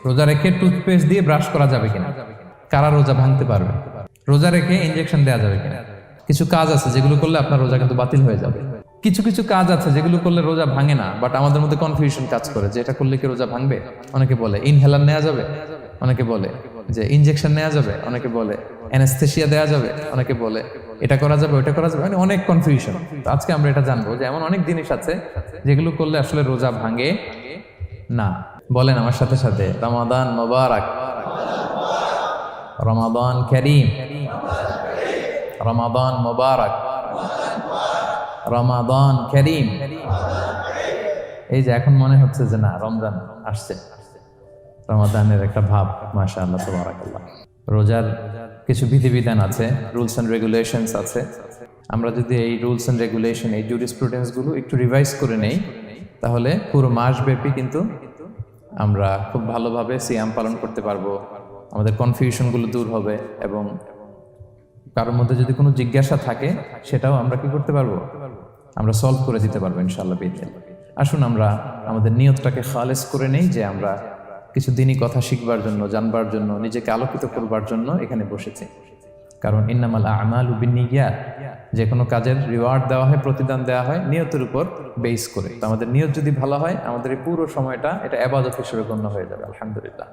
রোজা রেখে টুথপেস্ট দিয়ে ব্রাশ করা যাবে কিনা, কারা রোজা ভাঙতে পারবে, রোজা রেখে ইনজেকশন দেওয়া যাবে কিনা। কিছু কাজ আছে যেগুলো করলে আপনার রোজা কিন্তু বাতিল হয়ে যাবে। কিছু কিছু কাজ আছে যেগুলো করলে রোজা ভাঙে না, বাট আমাদের মধ্যে কনফিউশন কাজ করে যে এটা করলে কি রোজা ভাঙবে। অনেকে বলে ইনহেলার নেওয়া যাবে, অনেকে বলে যে ইনজেকশন নেওয়া যাবে, অনেকে বলে অ্যানেস্থেসিয়া দেওয়া যাবে, অনেকে বলে এটা করা যাবে ওটা করা যাবে, মানে অনেক কনফিউশন। তো আজকে আমরা এটা জানবো যে এমন অনেক জিনিস আছে যেগুলো করলে আসলে রোজা ভাঙে না। বলেন আমার সাথে সাথে, রমাদান মোবারক, রমাদান কারীম, রমাদান মোবারক, রমাদান কারীম। এই যে এখন মনে হচ্ছে যে না রমজান আসছে, রমাদানের একটা ভাব, মাশাআল্লাহ তাবারাকাল্লাহ। রোজার কিছু বিধিবিধান আছে, রুলস এন্ড রেগুলেশনস আছে। আমরা যদি এই রুলস এন্ড রেগুলেশন, এই জুরিসপ্রুডেন্স গুলো একটু রিভাইজ করে নেই, তাহলে পুরো মাস ব্যাপী কিন্তু আমরা খুব ভালোভাবে সিয়াম পালন করতে পারবো। আমাদের কনফিউশন গুলো দূর হবে এবং কারোর মধ্যে যদি কোনো জিজ্ঞাসা থাকে সেটাও আমরা কি করতে পারবো, আমরা সলভ করে দিতে পারবো ইনশাআল্লাহ বিইذنিল্লাহ। আসুন আমরা আমাদের নিয়তটাকে খালেস করে নেই যে আমরা কিছু দিনই কথা শিখবার জন্য, জানবার জন্য, নিজেকে আলোকিত করবার জন্য এখানে বসেছি। কারণ ইন্নামাল আমালু বিন্নিয়াত, যে কোনো কাজের রিওয়ার্ড দেওয়া হয়, প্রতিদান দেওয়া হয় নিয়তের উপর বেস করে। তো আমাদের নিয়ত যদি ভালো হয়, আমাদের এই পুরো সময়টা এটা ইবাদত হিসেবে গণ্য হয়ে যাবে আলহামদুলিল্লাহ।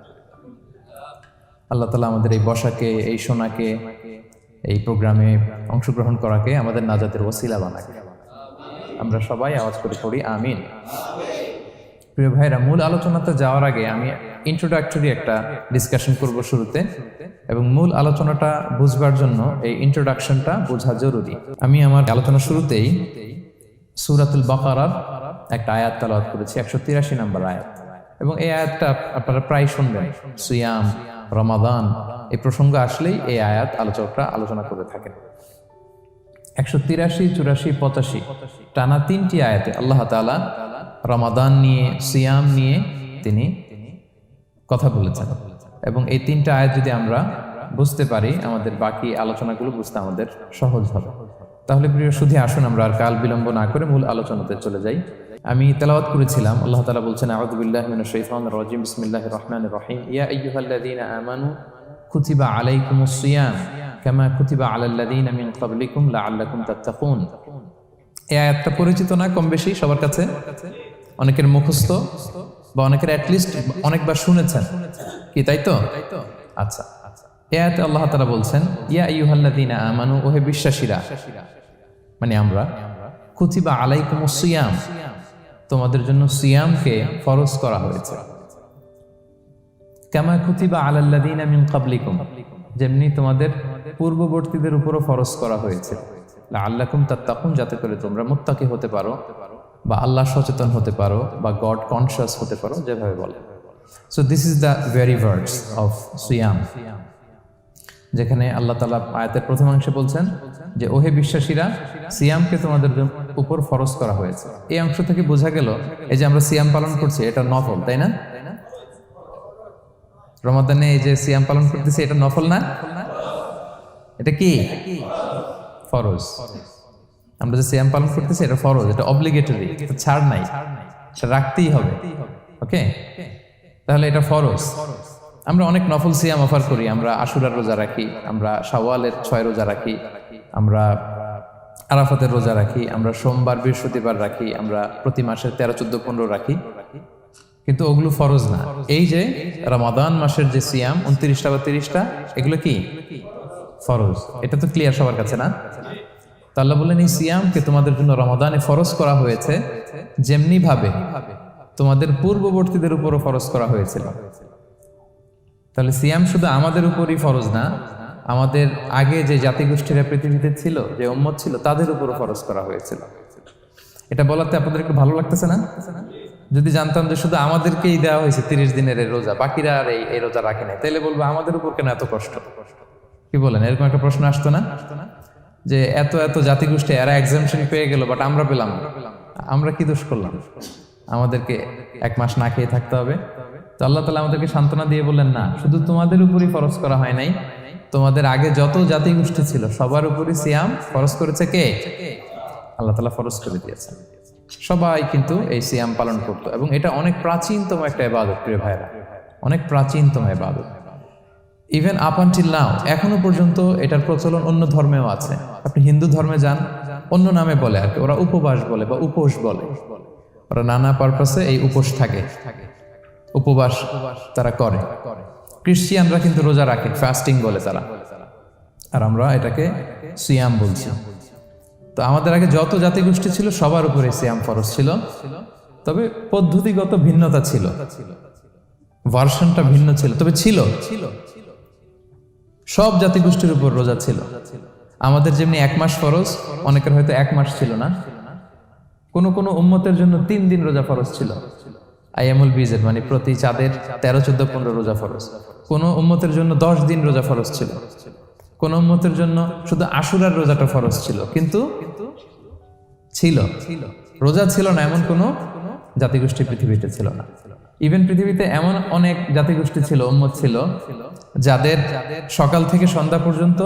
আল্লাহ তাআলা আমাদের এই বসাকে, এই শোনাকে, এই প্রোগ্রামে অংশগ্রহণ করাকে আমাদের নাজাতের ওসিলা বানাক। আমরা সবাই আওয়াজ করে পড়ি আমিন। প্রিয় ভাইরা, মূল আলোচনাতে যাওয়ার আগে আমি ইন্ট্রোডাক্টরি একটা ডিসকাশন করব শুরুতে, এবং মূল আলোচনাটা বুঝবার জন্য এই ইন্ট্রোডাকশনটা বোঝা জরুরি। আমি আমার আলোচনা শুরুতেই সূরাতুল বাকারার একটা আয়াত তেলাওয়াত করেছি, 183 নম্বর আয়াত, এবং এই আয়াতটা আপনারা প্রায় শুনবেন। সিয়াম, রমাদান এই প্রসঙ্গ আসলেই এই আয়াত আলোচকরা আলোচনা করে থাকেন। 183, 84, 85 টানা 3টি আয়াতে আল্লাহ তাআলা রমাদান নিয়ে, সিয়াম নিয়ে তিনি কথা বলেছেন, এবং এই 3টা আয়াত যদি আমরা বুঝতে পারি, আমাদের বাকি আলোচনাগুলো বুঝতে আমাদের সহজ হবে। তাহলে প্রিয় সুধী, আসুন আমরা আর কাল বিলম্ব না করে মূল আলোচনাতে চলে যাই। আমি তেলাওয়াত করেছিলাম, আল্লাহ তাআলা বলছেন, আউযু বিল্লাহি মিনাশ শাইতানির রাজিম, বিসমিল্লাহির রহমানির রহিম, ইয়া আইয়ুহাল্লাযীনা আমানু কুতিবা আলাইকুমুস সিয়াম কামা কুতিবা আলাল্লাযীনা মিন ক্বাবলিকুম লাআল্লাকুম তাত্তাকুন। এই আয়াতটা পরিচিত না কম বেশি সবার কাছে? অনেকের মুখস্থ বা অনেকের অ্যাটলিস্ট অনেকবার শুনেছেন কি, তাই তো? আচ্ছা, এই আয়াতে আল্লাহ তাআলা বলছেন, ইয়া আইয়ুহাল্লাযীনা আমানু, ওহে বিশ্বাসীরা, মানে আমরা, কুতিবা আলাইকুমুস সিয়াম, তোমাদের জন্য সিয়ামকে ফরজ করা হয়েছে, কামা কুতিবা আলাল্লাযীনা মিন ক্বাবলিকুম, যেমনি তোমাদের পূর্ববর্তীদের উপরও ফরজ করা হয়েছে, লাআল্লাকুম তাত্তাকুন, যাতে করে তোমরা মুত্তাকি হতে পারো বা আল্লাহ সচেতন হতে পারো বা গড কনশিয়াস হতে পারো, যেভাবে বলে। So this is the very words of সিয়াম, যেখানে আল্লাহ তাআলা আয়াতের প্রথমাংশে বলছেন যে ওহে বিশ্বাসীরা, সিয়ামকে তোমাদের উপর ফরজ করা হয়েছে। এই অংশ থেকে বোঝা গেল এই যে আমরা সিয়াম পালন করছি এটা নফল, তাই না? রমাদানে এই যে সিয়াম পালন করতেছি এটা নফল না, এটা কি ফরজ। আমরা যে সিয়াম পালন করতেছি এটা ফরজ, এটা অব্লিগেটরি, এটা ছাড় নাই, এটা রাখতেই হবে। ওকে, তাহলে এটা ফরজ। আমরা অনেক নফল সিয়াম অফার করি, আমরা আশুরার রোজা রাখি, আমরা শাওয়ালের 6 রোজা রাখি, আমরা আরাফাতের রোজা রাখি, আমরা সোমবার বৃহস্পতিবার রাখি, আমরা প্রতি মাসের 13, 14, 15 রাখি, কিন্তু ওগুলো ফরজ না। এই যে রমাদান মাসের যে সিয়াম 29টা বা 30টা, এগুলো কি ফরজ? এটা তো ক্লিয়ার সবার কাছে না? তো আল্লাহ বললেন, এই সিয়ামকে তোমাদের জন্য রমাদানে ফরজ করা হয়েছে যেমনি ভাবে তোমাদের পূর্ববর্তীদের উপরও ফরজ করা হয়েছিল। তাহলে সিয়াম শুধু আমাদের উপরই ফরজ না, আমাদের আগে যে জাতিগোষ্ঠীরা পৃথিবীতে ছিল, যে উম্মত ছিল, তাদের উপরও ফরজ করা হয়েছিল। এটা বলাতে আপনাদের একটু ভালো লাগতেছে না? যদি জানতাম যে শুধু আমাদেরকেই দেওয়া হয়েছে 30 দিনের এই রোজা, বাকিরা আর এই রোজা রাখে নাই, তাহলে বলবো আমাদের উপর কেন এত কষ্ট? কি বলেন? এরকম একটা প্রশ্ন আসতো না যে এত এত জাতিগোষ্ঠী এরা এক্সামশন পেয়ে গেল, বাট আমরা পেলাম না, আমরা কি দোষ করলাম? আমাদেরকে 1 মাস না খেয়ে থাকতে হবে? তো আল্লাহ তাআলা আমাদেরকে সান্ত্বনা দিয়ে বললেন, না, শুধু তোমাদের উপরই ফরজ করা হয় নাই, তোমাদের আগে যত জাতিগোষ্ঠী ছিল সবার উপরই সিয়াম ফরজ করেছে কে? আল্লাহ তাআলা ফরজ করে দিয়েছেন। সবাই কিন্তু এই সিয়াম পালন করতো, এবং এটা অনেক প্রাচীনতম একটা ইবাদত প্রিয় ভাইরা। অনেক প্রাচীনতম ইবাদত। ইভেন আপ আনটিল নাও, এখনো পর্যন্ত এটার প্রচলন অন্য ধর্মেও আছে। আপনি হিন্দু ধর্মে যান, অন্য নামে বলে আর কি, ওরা উপবাস বলে বা উপোস বলে। ওরা নানা পারপাসে এই উপোস থাকে, উপবাস তারা করে। ক্রিশ্চিয়ানরা কিন্তু রোজা রাখে, ফাস্টিং বলে তারা, আর আমরা এটাকে সিয়াম বলছি। তো আমাদের আগে যত জাতিগোষ্ঠী ছিল সবার উপরে সিয়াম ফরজ ছিল, তবে পদ্ধতিগত ভিন্নতা ছিল, ভার্সনটা ভিন্ন ছিল, তবে ছিল। সব জাতিগোষ্ঠীর উপর রোজা ছিল। আমাদের যেমনি 1 মাস ফরজ, অনেকের হয়তো 1 মাস ছিল না। কোন কোন উম্মতের জন্য 3 দিন রোজা ফরজ ছিল, আইয়ামুল বীজের, মানে প্রতি চাঁদের 13, 14, 15 রোজা ফরজ। কোন উম্মতের জন্য 10 দিন রোজা ফরজ ছিল, কোন উম্মতের জন্য শুধু আশুরার রোজাটা ফরজ ছিল। কিন্তু ছিল, রোজা ছিল না এমন কোন জাতিগোষ্ঠী পৃথিবীতে ছিল না। ইভেন পৃথিবীতে এমন অনেক জাতিগোষ্ঠী ছিল, উম্মত ছিল, যাদের সকাল থেকে সন্ধ্যা পর্যন্ত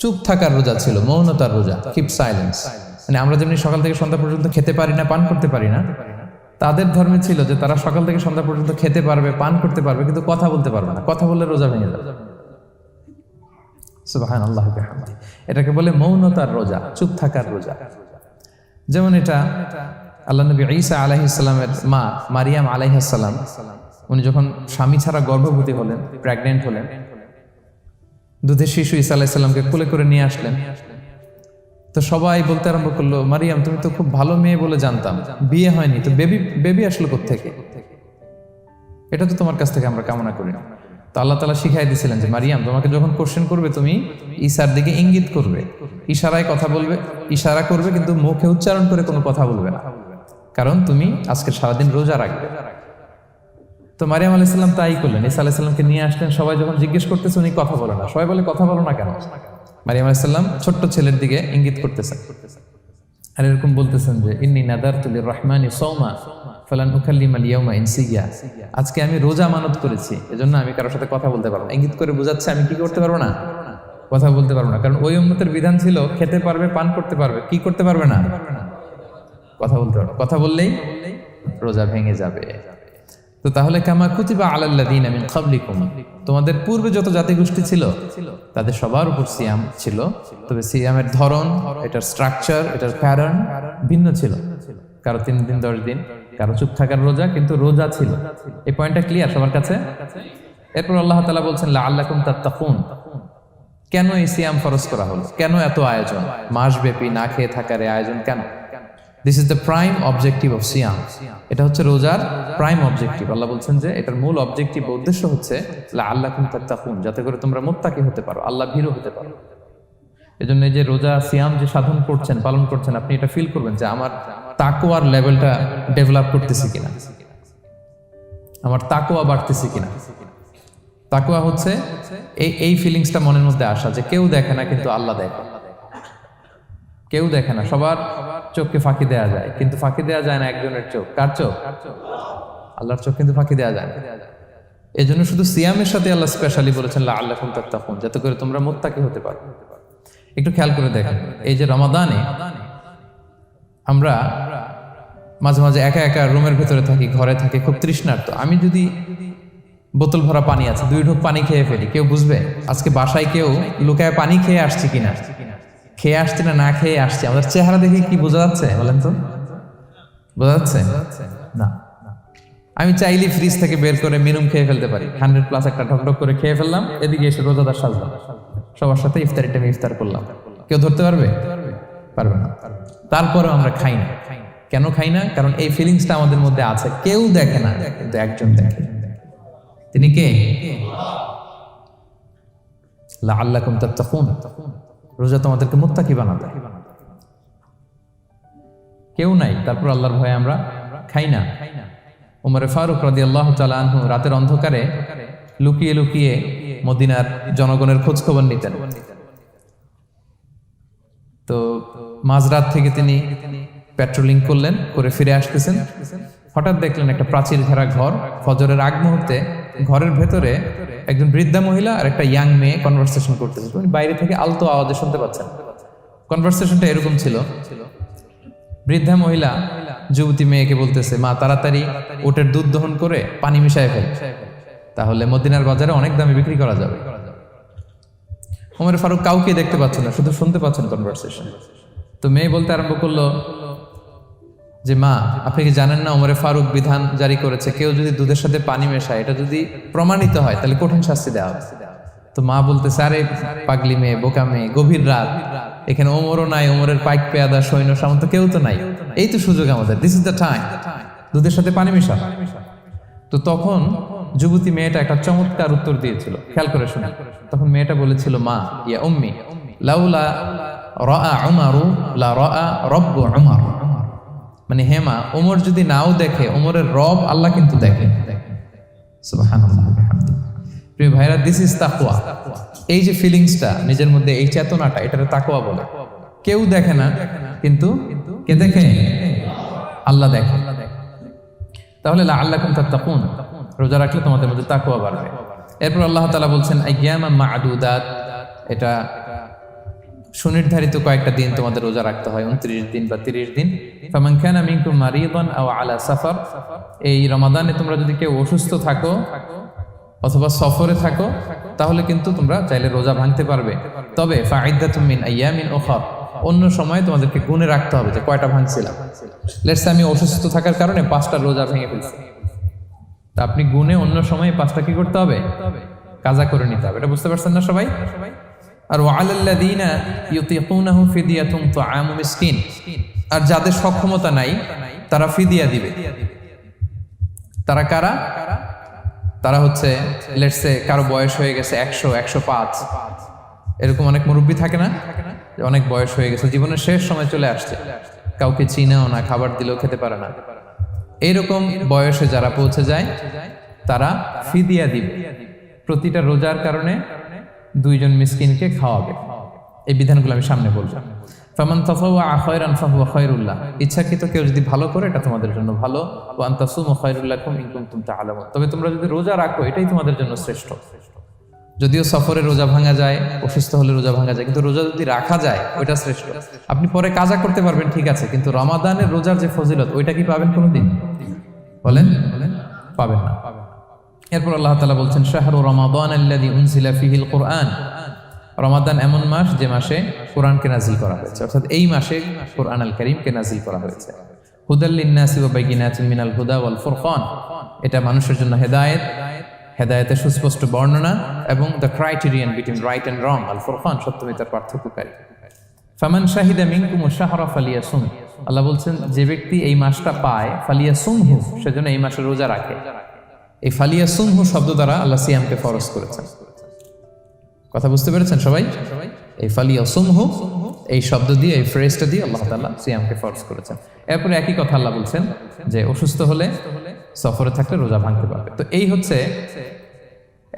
চুপ থাকার রোজা ছিল, মৌনতার রোজা, কিপ সাইলেন্স। মানে আমরা যেমনি সকাল থেকে সন্ধ্যা পর্যন্ত খেতে পারি না, পান করতে পারি না, তাদের ধর্মে ছিল যে তারা সকাল থেকে সন্ধ্যা পর্যন্ত খেতে পারবে, পান করতে পারবে, কিন্তু কথা বলতে পারবে না। কথা বললে রোজা ভেঙে যাবে। সুবহানাল্লাহ বিহামদিহি। এটাকে বলে মৌনতার রোজা, চুপ থাকার রোজা। যেমন এটা আল্লাহ নবী ঈসা আলাইহিস সালামের মা মারিয়াম আলাইহিস সালাম, উনি যখন স্বামী ছাড়া গর্ভবতী হলেন, প্রেগন্যান্ট হলেন, দুধের শিশু ঈসা আলাইহিস সালামকে কোলে করে নিয়ে আসলেন। তো সবাই বলতে আরম্ভ করলো, মারিয়াম তুমি তো খুব ভালো মেয়ে বলে জানতাম, বিয়ে হয়নি, তো বেবি আসলো কোত্থেকে? এটা তো তোমার কাছ থেকে আমরা কামনা করি। তো আল্লাহ তাআলা শিখাই দিয়েছিলেন যে মারিয়াম, তোমাকে যখন কোশ্চেন করবে তুমি ঈসার দিকে ইঙ্গিত করবে, ইশারায় কথা বলবে, ইশারা করবে, কিন্তু মুখে উচ্চারণ করে কোনো কথা বলবে না, কারণ তুমি আজকে সারাদিন রোজা রাখবে। তো মারিয়াম আলাইহিস সালাম তাই করলেন, ঈসা আলাইহিস সালামকে নিয়ে আসলেন। সবাই যখন জিজ্ঞেস করতেছে উনি কথা বলে না, সবাই বলে কথা বলো না কেন? মারিয়াম আলাইহিস সালাম ছোট্ট ছেলের দিকে ইঙ্গিত করতেছেন আর এরকম বলতেছেন যে ইন্নী নাদারতু লির-রহমানি সাওমা ফালান উকাল্লিমাল ইয়াওমা ইনসিয়া, আজকে আমি রোজা মানত করেছি, এজন্য আমি কারোর সাথে কথা বলতে পারবো না। ইঙ্গিত করে বোঝাচ্ছে আমি কি করতে পারবো না, কথা বলতে পারবো না। কারণ ওই উম্মতের বিধান ছিল খেতে পারবে, পান করতে পারবে, কি করতে পারবে না, কথা বলতে পারবে। কথা বললেই রোজা ভেঙে যাবে। তো তাহলে কামা কুতিবা আলাল্লাযিনা মিন ক্বাবলিকুম, তোমাদের পূর্বে যত জাতিগোষ্ঠী ছিল তাদের সবার উপর সিয়াম ছিল, তবে সিয়ামের ধরন, এটার স্ট্রাকচার, এটার প্যাটার্ন ভিন্ন ছিল। কারো 3 দিন 10 দিন, কারো চুপ থাকার রোজা, কিন্তু রোজা ছিল। এই পয়েন্টটা ক্লিয়ার সবার কাছে? এরপর আল্লাহ তাআলা বলছেন লাআল্লাকুম তাত্তাকুন, কেন এই সিয়াম ফরজ করা হলো, কেন এত আয়োজন, মাসব্যাপী না খেয়ে থাকার এই আয়োজন কেন? This is the prime objective of সিয়াম। এটা হচ্ছে রোজার প্রাইম অবজেক্টিভ। আল্লাহ বলছেন যে এটার মূল অবজেক্টিভ, উদ্দেশ্য হচ্ছে লাআল্লাকুম তাত্তাকুন, যাতে করে তোমরা মুত্তাকি হতে পারো, আল্লাহ ভীরু হতে পারো। এজন্য এই যে রোজা সিয়াম যে সাধন করছেন, পালন করছেন, আপনি এটা ফিল করবেন যে আমার তাকওয়ার লেভেলটা ডেভেলপ করতেছি কিনা, আমার তাকওয়া বাড়তেছে কিনা। তাকওয়া হচ্ছে এই ফিলিংসটা মনের মধ্যে আসা যে কেউ দেখে না কিন্তু আল্লাহ দেখে। কেউ দেখে না, সবার চোখকে ফাঁকি দেয়া যায়, কিন্তু ফাঁকি দেয়া যায় না একজনের চোখ। কার চোখ? আল্লাহর চোখ কিন্তু ফাঁকি দেয়া যায় না। এই জন্য শুধু সিয়ামের সাথে আল্লাহ স্পেশালি বলেছেন লাআল্লাকুম তাত্তাকুন, যাতে করে তোমরা মুত্তাকি হতে পারো। একটু খেয়াল করে দেখেন, এই যে রমাদানে আমরা মাঝে মাঝে একা একা রুমের ভেতরে থাকি, ঘরে থাকি, খুব তৃষ্ণার্ত। আমি যদি বোতল ভরা পানি আছে 2 ঢোক পানি খেয়ে ফেলি, কেউ বুঝবে? আজকে বাসায় কেউ লুকায় পানি খেয়ে আসছে কিনা, খেয়ে আসছে না খেয়ে আসছে, আমাদের চেহারা দেখে কি বোঝা যাচ্ছে বলেন তো? বোঝা যাচ্ছে না। আমি চাইলে ফ্রিজ থেকে বের করে মিনুম খেয়ে ফেলতে পারি, 100+ একটা ঢকঢক করে খেয়ে ফেললাম, এদিকে এসে রোজাদার সাজলাম, সবার সাথে ইফতারি টাইমে ইফতার করলাম। কেউ ধরতে পারবে? পারবে না। তারপরেও আমরা খাই না। কেন খাই না? কারণ এই ফিলিংসটা আমাদের মধ্যে আছে। কেউ দেখে না, কিন্তু একজন দেখে। তিনি কে? লাআল্লাকুম তাত্তাকুন, রোজা তোমাদেরকে মুত্তাকি বানাবে। কেউ নাই, তারপর আল্লাহর ভয়ে আমরা খাই না। উমর ফারুক রাদিয়াল্লাহু তাআলা আনহু রাতের অন্ধকারে লুকিয়ে লুকিয়ে মদিনার জনগণের খোঁজ খবর নিতেন। তো মাঝরাত থেকে তিনি পেট্রোলিং করলেন, করে ফিরে আসতেছেন, হঠাৎ দেখলেন একটা প্রাচীর ঘেরা ঘর। ফজরের আগ মুহূর্তে ঘরের ভেতরে একজন বৃদ্ধা মহিলা আর একটা ইয়াং মেয়ে কনভারসেশন করতেছে। উনি বাইরে থেকে আলতো আওয়াজে শুনতে পাচ্ছেন। কনভারসেশনটা এরকম ছিল, বৃদ্ধা মহিলা যুবতী মেয়েকে বলতেছে, মা তাড়াতাড়ি উটের দুধ দহন করে পানি মিশায় ফেল। তাহলে মদিনার বাজারে অনেক দামে বিক্রি করা যাবে। ওমর ফারুক কাউকে দেখতে পাচ্ছেন না, শুধু শুনতে পাচ্ছেন কনভারসেশন। তো মেয়ে বলতে আরম্ভ করলো যে মা, আপনি কি জানেন না ওমর ফারুক বিধান জারি করেছে, কেউ যদি দুধের সাথে পানি মেশায় এটা যদি প্রমাণিত হয় তাহলে কঠিন শাস্তি দেওয়া হবে। তো মা বলতেছে, আরে পাগলি মেয়ে, বোকা মেয়ে, গভীর রাত, এখানে ওমরও নাই, ওমরের পাইক পেয়াদা সৈন্য সামন্ত কেউ তো নাই, এই তো সুযোগ আমাদের, দিস ইজ দ্য টাইম, দুধের সাথে পানি মেশা। তো তখন যুবতী মেয়েটা একটা চমৎকার উত্তর দিয়েছিল, খেয়াল করে শুনে। তখন মেয়েটা বলেছিল, মা ইয়া উম্মি লাউলা রাআ উমারু লা রাআ রব্বু উমার, মানে হে মা, ওমর যদি নাও দেখে, ওমরের রব আল্লাহ কিন্তু দেখে। সুবহানাল্লাহ বিহামদিহি। প্রিয় ভাইরা, দিস ইজ তাকওয়া। এই যে ফিলিংসটা নিজের মধ্যে, এই চেতনাটা, এটারে তাকওয়া বলে। কেউ দেখে না, কিন্তু কে দেখে? আল্লাহ দেখে। তাহলে লাআল্লাকুম তাত্তাকুন, রোজা রাখলে তোমাদের মধ্যে তাকওয়া বাড়বে। এরপর আল্লাহ তাআলা বলছেন আইয়ামান মা'দুদাত, এটা সুনির্ধারিত কয়েকটা দিন তোমাদের রোজা রাখতে হয়, 29 দিন বা 30 দিন। ফামান কানা মিনকুম মারিদান আও আলা সাফার, এই রমাদানে তোমরা যদি কেউ অসুস্থ থাকো অথবা সফরে থাকো তাহলে কিন্তু তোমরা চাইলে রোজা ভাঙতে পারবে। তবে ফাইদ্দাতুম মিন আইয়ামিন উখর, অন্য সময় তোমাদেরকে গুণে রাখতে হবে যে কয়টা ভাঙছিলাম। লেটস সে আমি অসুস্থ থাকার কারণে 5টা রোজা ভেঙে ফেলছি, তা আপনি গুণে অন্য সময় 5টা কি করতে হবে? কাজা করে নিতে হবে। এটা বুঝতে পারছেন না সবাই? আর ওয়ালাল্লাযীনা ইউতিকুনাহু ফিদিয়াতুন তুআমু মিসকিন, আর যাদের সক্ষমতা নাই তারা ফিদিয়া দিবে। তারা কারা? তারা হচ্ছে লেটস সে কারো বয়স হয়ে গেছে 100, 105, এরকম অনেক মুরব্বী থাকে না, অনেক বয়স হয়ে গেছে, জীবনের শেষ সময় চলে আসছে, কাউকে চিনাও না, খাবার দিলেও খেতে পারে না, এইরকম বয়সে যারা পৌঁছে যায় তারা ফিদিয়া দিবে। প্রতিটা রোজার কারণে 2 জন মিসকিনকে খাওয়াবে। এই বিধানগুলো আমি সামনে বলবো। ফামান তাতাওয়া খায়রান ফাহুয়া খায়রুল লাহ, ইচ্ছাকৃত কেউ যদি ভালো করে এটা তোমাদের জন্য ভালো। ওয়া আন তাসুমু খায়রুল লাকুম ইন কুনতুম তা'লামুন, তবে তোমরা যদি রোজা রাখো এটাই তোমাদের জন্য শ্রেষ্ঠ। যদিও সফরে রোজা ভাঙা যায়, অসুস্থ হলে রোজা ভাঙা যায়, কিন্তু রোজা যদি রাখা যায় ওইটা শ্রেষ্ঠ। আপনি পরে কাজা করতে পারবেন, ঠিক আছে, কিন্তু রমাদানের রোজার যে ফজিলত ওইটা কি পাবেন কোনোদিন? বলেন, পাবেন না। এরপর আল্লাহ তাআলা বলছেন শাহরু রমাদান আল্লাযী উনজিলা ফীহিল কুরআন, রমাদান এমন মাস যে মাসে কোরআনকে নাজিল করা হয়েছে, অর্থাৎ এই মাসে কোরআন আল কারীমকে নাজিল করা হয়েছে। হুদাল লিন-নাসি ওয়া বাইয়িনাতিন মিনাল হুদা ওয়াল ফুরকান, এটা মানুষের জন্য হেদায়েত, হেদায়েতের সুস্পষ্ট বর্ণনা, এবং the criterion between right and wrong, আল ফুরকান সত্যমিতার পার্থক্যকারী। ফামান শাহিদা মিনকুমুশ শাহরা ফালিয়াসুম, আল্লাহ বলছেন যে ব্যক্তি এই মাসটা পায়, ফালিয়াসুমহু, সেজন্য এই মাসে রোজা রাখে। এই ফালিয়াসুমহু শব্দ দ্বারা আল্লাহ সিয়ামকে ফরজ করেছেন। কথা বুঝতে পেরেছেন সবাই? এই ফালিয়াসুমহু এই শব্দ দিয়ে, এই ফ্রেজটা দিয়ে আল্লাহ তাআলা সিয়ামকে ফরজ করেছেন। এরপরে একই কথা আল্লাহ বলছেন যে অসুস্থ হলে, সফরে থাকলে রোজা ভাঙতে পারবে। তো এই হচ্ছে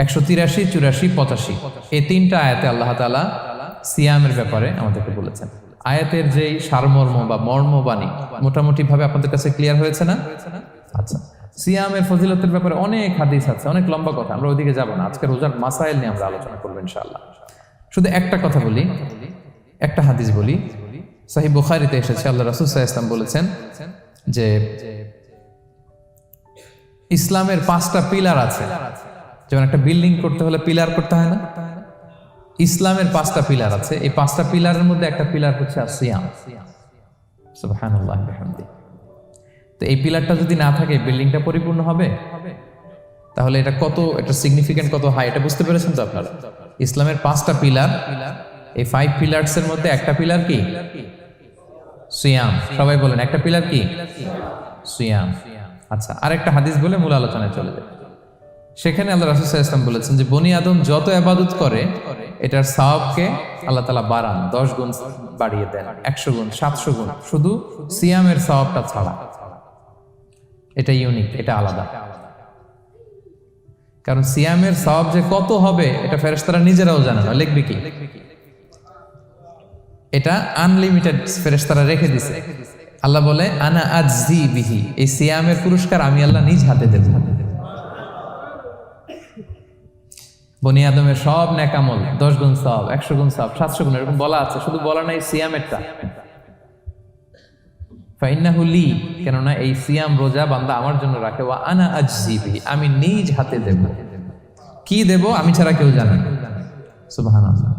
183, 84, 85 এই 3টা আয়াতে আল্লাহ তাআলা সিয়ামের ব্যাপারে আমাদেরকে বলেছেন। আয়াতের যেই সারমর্ম বা মর্মবাণী মোটামুটি ভাবে আপনাদের কাছে ক্লিয়ার হয়েছে না? আচ্ছা, সিয়ামের ফজিলতের ব্যাপারে অনেক হাদিস আছে, অনেক লম্বা কথা, আমরা ওইদিকে যাব না। আজকে রোজার মাসাইল নিয়ে আমরা আলোচনা করবো ইনশাআল্লাহ। শুধু একটা কথা বলি, একটা হাদিস বলি। সহিহ বুখারীতে এসেছে, আল্লাহ রাসূল সাল্লাল্লাহু আলাইহি ওয়াসাল্লাম বলেছেন যে ইসলামের 5টা পিলার আছে। যেমন একটা বিল্ডিং করতে হলে পিলার করতে হয় না? ইসলামের 5টা পিলার আছে। এই 5টা পিলারের মধ্যে একটা পিলার হচ্ছে সিয়াম। সুবহানাল্লাহ বিহামদিহি। তো এই পিলারটা যদি না থাকে বিল্ডিংটা পরিপূর্ণ হবে? তাহলে এটা কত, এটা সিগনিফিকেন্ট কত হাই, এটা বুঝতে পেরেছেন তো আপনারা? ইসলামের 5টা পিলার, এই 5 পিলারস এর মধ্যে একটা পিলার কি? সিয়াম। সবাই বলেন, একটা পিলার কি? সিয়াম। আচ্ছা, আরেকটা হাদিস বলে মূল আলোচনায় চলে যায়। সেখানে আল্লাহ রাসূল সাল্লাল্লাহু আলাইহি ওয়াসাল্লাম বলেছেন যে বনি আদম যত ইবাদত করে এটার সওয়াবকে আল্লাহ তাআলা বাড়ান, 10 গুণ বাড়িয়ে দেন, 100 গুণ, 700 গুণ, শুধু সিয়ামের সওয়াবটা ছাড়া। এটা ইউনিক, এটা আলাদা। কারণ সিয়ামের সওয়াব যে কত হবে এটা ফেরেশতারা নিজেরাও জানে না, লিখবে কি? এটা আনলিমিটেড ফেরেশতারা রেখে দিয়েছে। আল্লাহ বলে আনা আজজি বিহি, এই সিয়ামের পুরস্কার আমি আল্লাহ নিজ হাতে দেব। বনি আদমের সব নেক আমল 10 গুণ সওয়াব, 100 গুণ সওয়াব, 700 গুণ, এরকম বলা আছে, শুধু বলা নাই সিয়ামেরটা। ফাইন্নাহু লি, কেননা এই সিয়াম রোজা বান্দা আমার জন্য রাখে, ওয়া আনা আজজি বিহি, আমি নিজ হাতে দেব। কি দেব আমি ছাড়া কেউ জানে না। সুবহানাল্লাহ।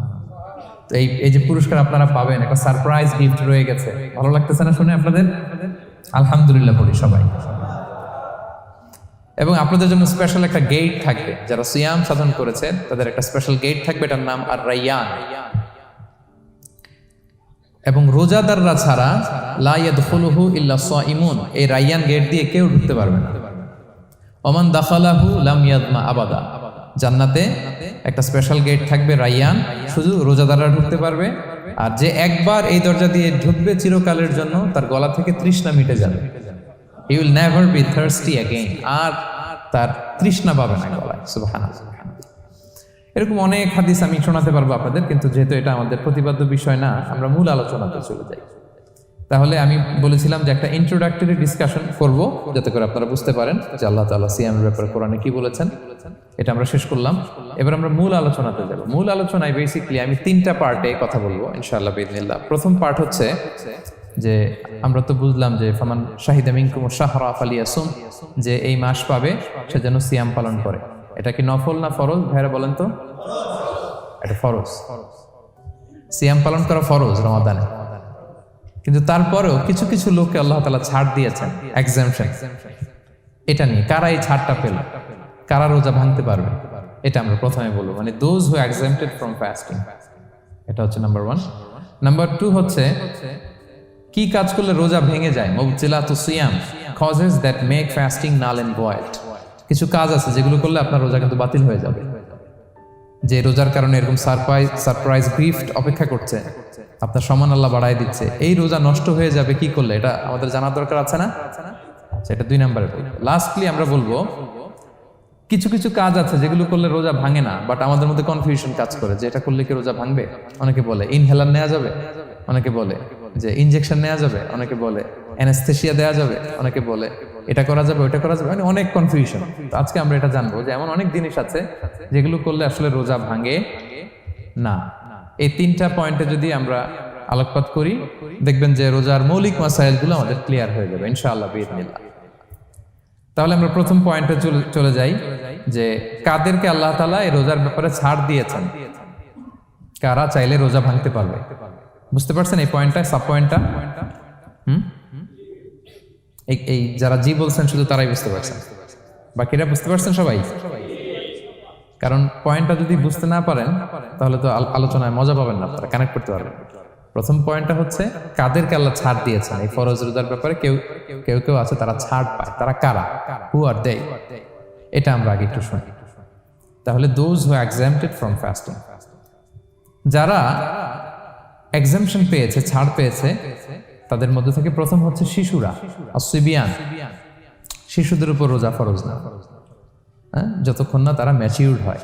তো এই যে পুরস্কার আপনারা পাবেন, একটা সারপ্রাইজ গিফট রয়ে গেছে। ভালো লাগতেছে না শুনে আপনাদের? আলহামদুলিল্লাহ বলি সবাই। এবং আপনাদের জন্য স্পেশাল একটা গেট থাকবে, যারা সিয়াম সাধন করেছে তাদের একটা স্পেশাল গেট থাকবে, এটার নাম আর রাইয়ান। এবং রোজাদাররা ছাড়া লা ইয়াদখুলুহু ইল্লা সাইমুন, এই রাইয়ান গেট দিয়ে কেউ ঢুকতে পারবে না। ওমান দাখালাহু লাম ইয়াদমা আবাদা, জান্নাতে একটা স্পেশাল গেট থাকবে রাইয়ান, শুধু রোজাদাররা ঢুকতে পারবে। আর যে একবার এই দরজা দিয়ে ঢুকবে চিরকালের জন্য তার গলা থেকে তৃষ্ণা মিটে যাবে। He will never be thirsty again, আর তার তৃষ্ণা পাবে না গলায়। সুবহানাল্লাহ। এরকম অনেক হাদিস আমি শোনাতে পারবো আপনাদের, কিন্তু যেহেতু এটা আমাদের প্রতিপাদ্য বিষয় না, আমরা মূল আলোচনাতে চলে যাই। তাহলে আমি বলেছিলাম যে একটা ইন্ট্রোডাক্টরি ডিসকাশন করব, যাতে করে আপনারা বুঝতে পারেন যে আল্লাহ তাআলা সিয়ামের ব্যাপারে কোরআনে কি বলেছেন। এটা আমরা শেষ করলাম, এবার আমরা মূল আলোচনাতে যাব। মূল আলোচনায় বেসিক্যালি আমি 3টা পার্টে কথা বলবো ইনশাআল্লাহ বিইذنিল্লাহ। প্রথম পার্ট হচ্ছে যে আমরা তো বুঝলাম যে ফামান শাহিদা মিনকুমুশ শাহরা ফালিয়াসুম, যে এই মাস পাবে সে যেন সিয়াম পালন করে। এটা কি নফল না ফরজ ভাইরা বলেন তো? এটা ফরজ। সিয়াম পালন করা ফরজ রমাদানে, কিন্তু তারপরেও কিছু কিছু লোককে আল্লাহ তাআলা ছাড় দিয়েছেন, এক্সাম্পশন। এটা নিয়ে কারা এই ছাড়টা পেল, কারা রোজা ভাঙতে পারবে, এটা আমরা প্রথমে বলবো। মানে দোজ হু এক্সাম্পটেড ফ্রম ফাস্টিং, এটা হচ্ছে নাম্বার 1। নাম্বার 2 হচ্ছে কি কাজ করলে রোজা ভেঙে যায়। মুবতিলাতুস সিয়াম, causes that make fasting null and void. কিছু কাজ আছে যেগুলো করলে আপনার রোজা কিন্তু বাতিল হয়ে যাবে। যে রোজার কারণে এরকম সারপ্রাইজ গিফট অপেক্ষা করছে, আপনার সম্মান আল্লাহ বাড়ায় দিচ্ছে, এই রোজা নষ্ট হয়ে যাবে কি করলে, এটা আমাদের জানার দরকার আছে না? সেটা 2 নম্বরে। লাস্টলি আমরা বলবো কিছু কিছু কাজ আছে যেগুলো করলে রোজা ভাঙে না, বাট আমাদের মধ্যে কনফিউশন কাজ করে যে এটা করলে কি রোজা ভাঙবে। অনেকে বলে ইনহেলার নেওয়া যাবে, অনেকে বলে যে ইনজেকশন নেওয়া যাবে, অনেকে বলে অ্যানেস্থেসিয়া দেওয়া যাবে, অনেকে বলে এটা করা যাবে ওটা করা যাবে, মানে অনেক কনফিউশন। তো আজকে আমরা এটা জানবো যে এমন অনেক জিনিস আছে যেগুলো করলে আসলে রোজা ভাঙে না। এই 3টা পয়েন্টে যদি আমরা আলোকপাত করি, দেখবেন যে রোজার মৌলিক মাসাইলগুলো আমাদের ক্লিয়ার হয়ে যাবে ইনশাআল্লাহ বিইذনিল্লাহ। তাহলে আমরা প্রথম পয়েন্টে চলে যাই যে কাদেরকে আল্লাহ তাআলা এই রোজার ব্যাপারে ছাড় দিয়েছেন, কারা চাইলে রোজা ভাঙতে পারবে। বুঝতে পারছেন এই পয়েন্টটা, সাব পয়েন্টটা? এই যারা জি বলছেন শুধু তারাই বুঝতে পারছেন, বাকিরা বুঝতে পারছেন সবাই? কারণ পয়েন্টটা যদি বুঝতে না পারেন তাহলে তো আলোচনায় মজা পাবেন না, আপনারা কানেক্ট করতে পারবেন। প্রথম পয়েন্টটা হচ্ছে কাদেরকে আল্লাহ ছাড় দিয়েছেন এই ফরজ রোজার ব্যাপারে। কেউ কেউ আছে তারা ছাড় পায়, তারা কারা? হু আর দে? এটা আমরা আগে একটু শুনি। তাহলে দোজ হু এক্সাম্পটেড ফ্রম ফাস্টিং, যারা এক্সাম্পশন পেয়েছে, ছাড় পেয়েছে, তাদের মধ্যে থেকে প্রথম হচ্ছে শিশুরা, আসিবিয়ান। শিশুদের উপর রোজা ফরজ না, যতক্ষণ না তারা ম্যাচিউরড হয়।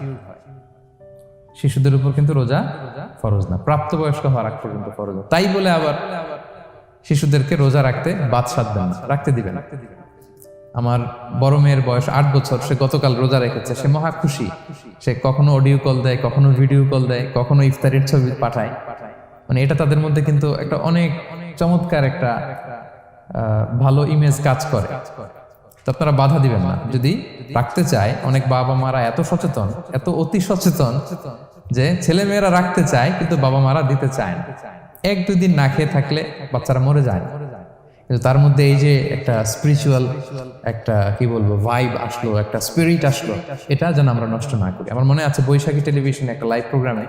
শিশুদের উপর কিন্তু রোজা ফরজ না, প্রাপ্তবয়স্ক হওয়ার আগ পর্যন্ত ফরজ। তাই বলে আবার শিশুদেরকে রোজা রাখতে বাদ সাধবেন না, রাখতে দিবেন। আমার বড় মেয়ের বয়স 8 বছর, সে গতকাল রোজা রেখেছে, সে মহা খুশি। সে কখনো অডিও কল দেয়, কখনো ভিডিও কল দেয়, কখনো ইফতারের ছবি পাঠায়। মানে এটা তাদের মধ্যে কিন্তু একটা অনেক চমৎকার একটা ভালো ইমেজ কাজ করে। তো আপনারা বাধা দিবেন না যদি রাখতে চায়। অনেক বাবা মারা এত সচেতন, এত অতি সচেতন যে ছেলে মেয়েরা রাখতে চায় কিন্তু বাবা মারা দিতে চায় না। 1-2 দিন না খেয়ে থাকলে বাচ্চারা মরে যায়, কিন্তু তার মধ্যে এই যে একটা স্পিরিচুয়াল একটা কি বলবো ভাইব আসলো, একটা স্পিরিট আসলো, এটা যেন আমরা নষ্ট না করি। আমার মনে আছে বৈশাখী টেলিভিশনে একটা লাইভ প্রোগ্রামে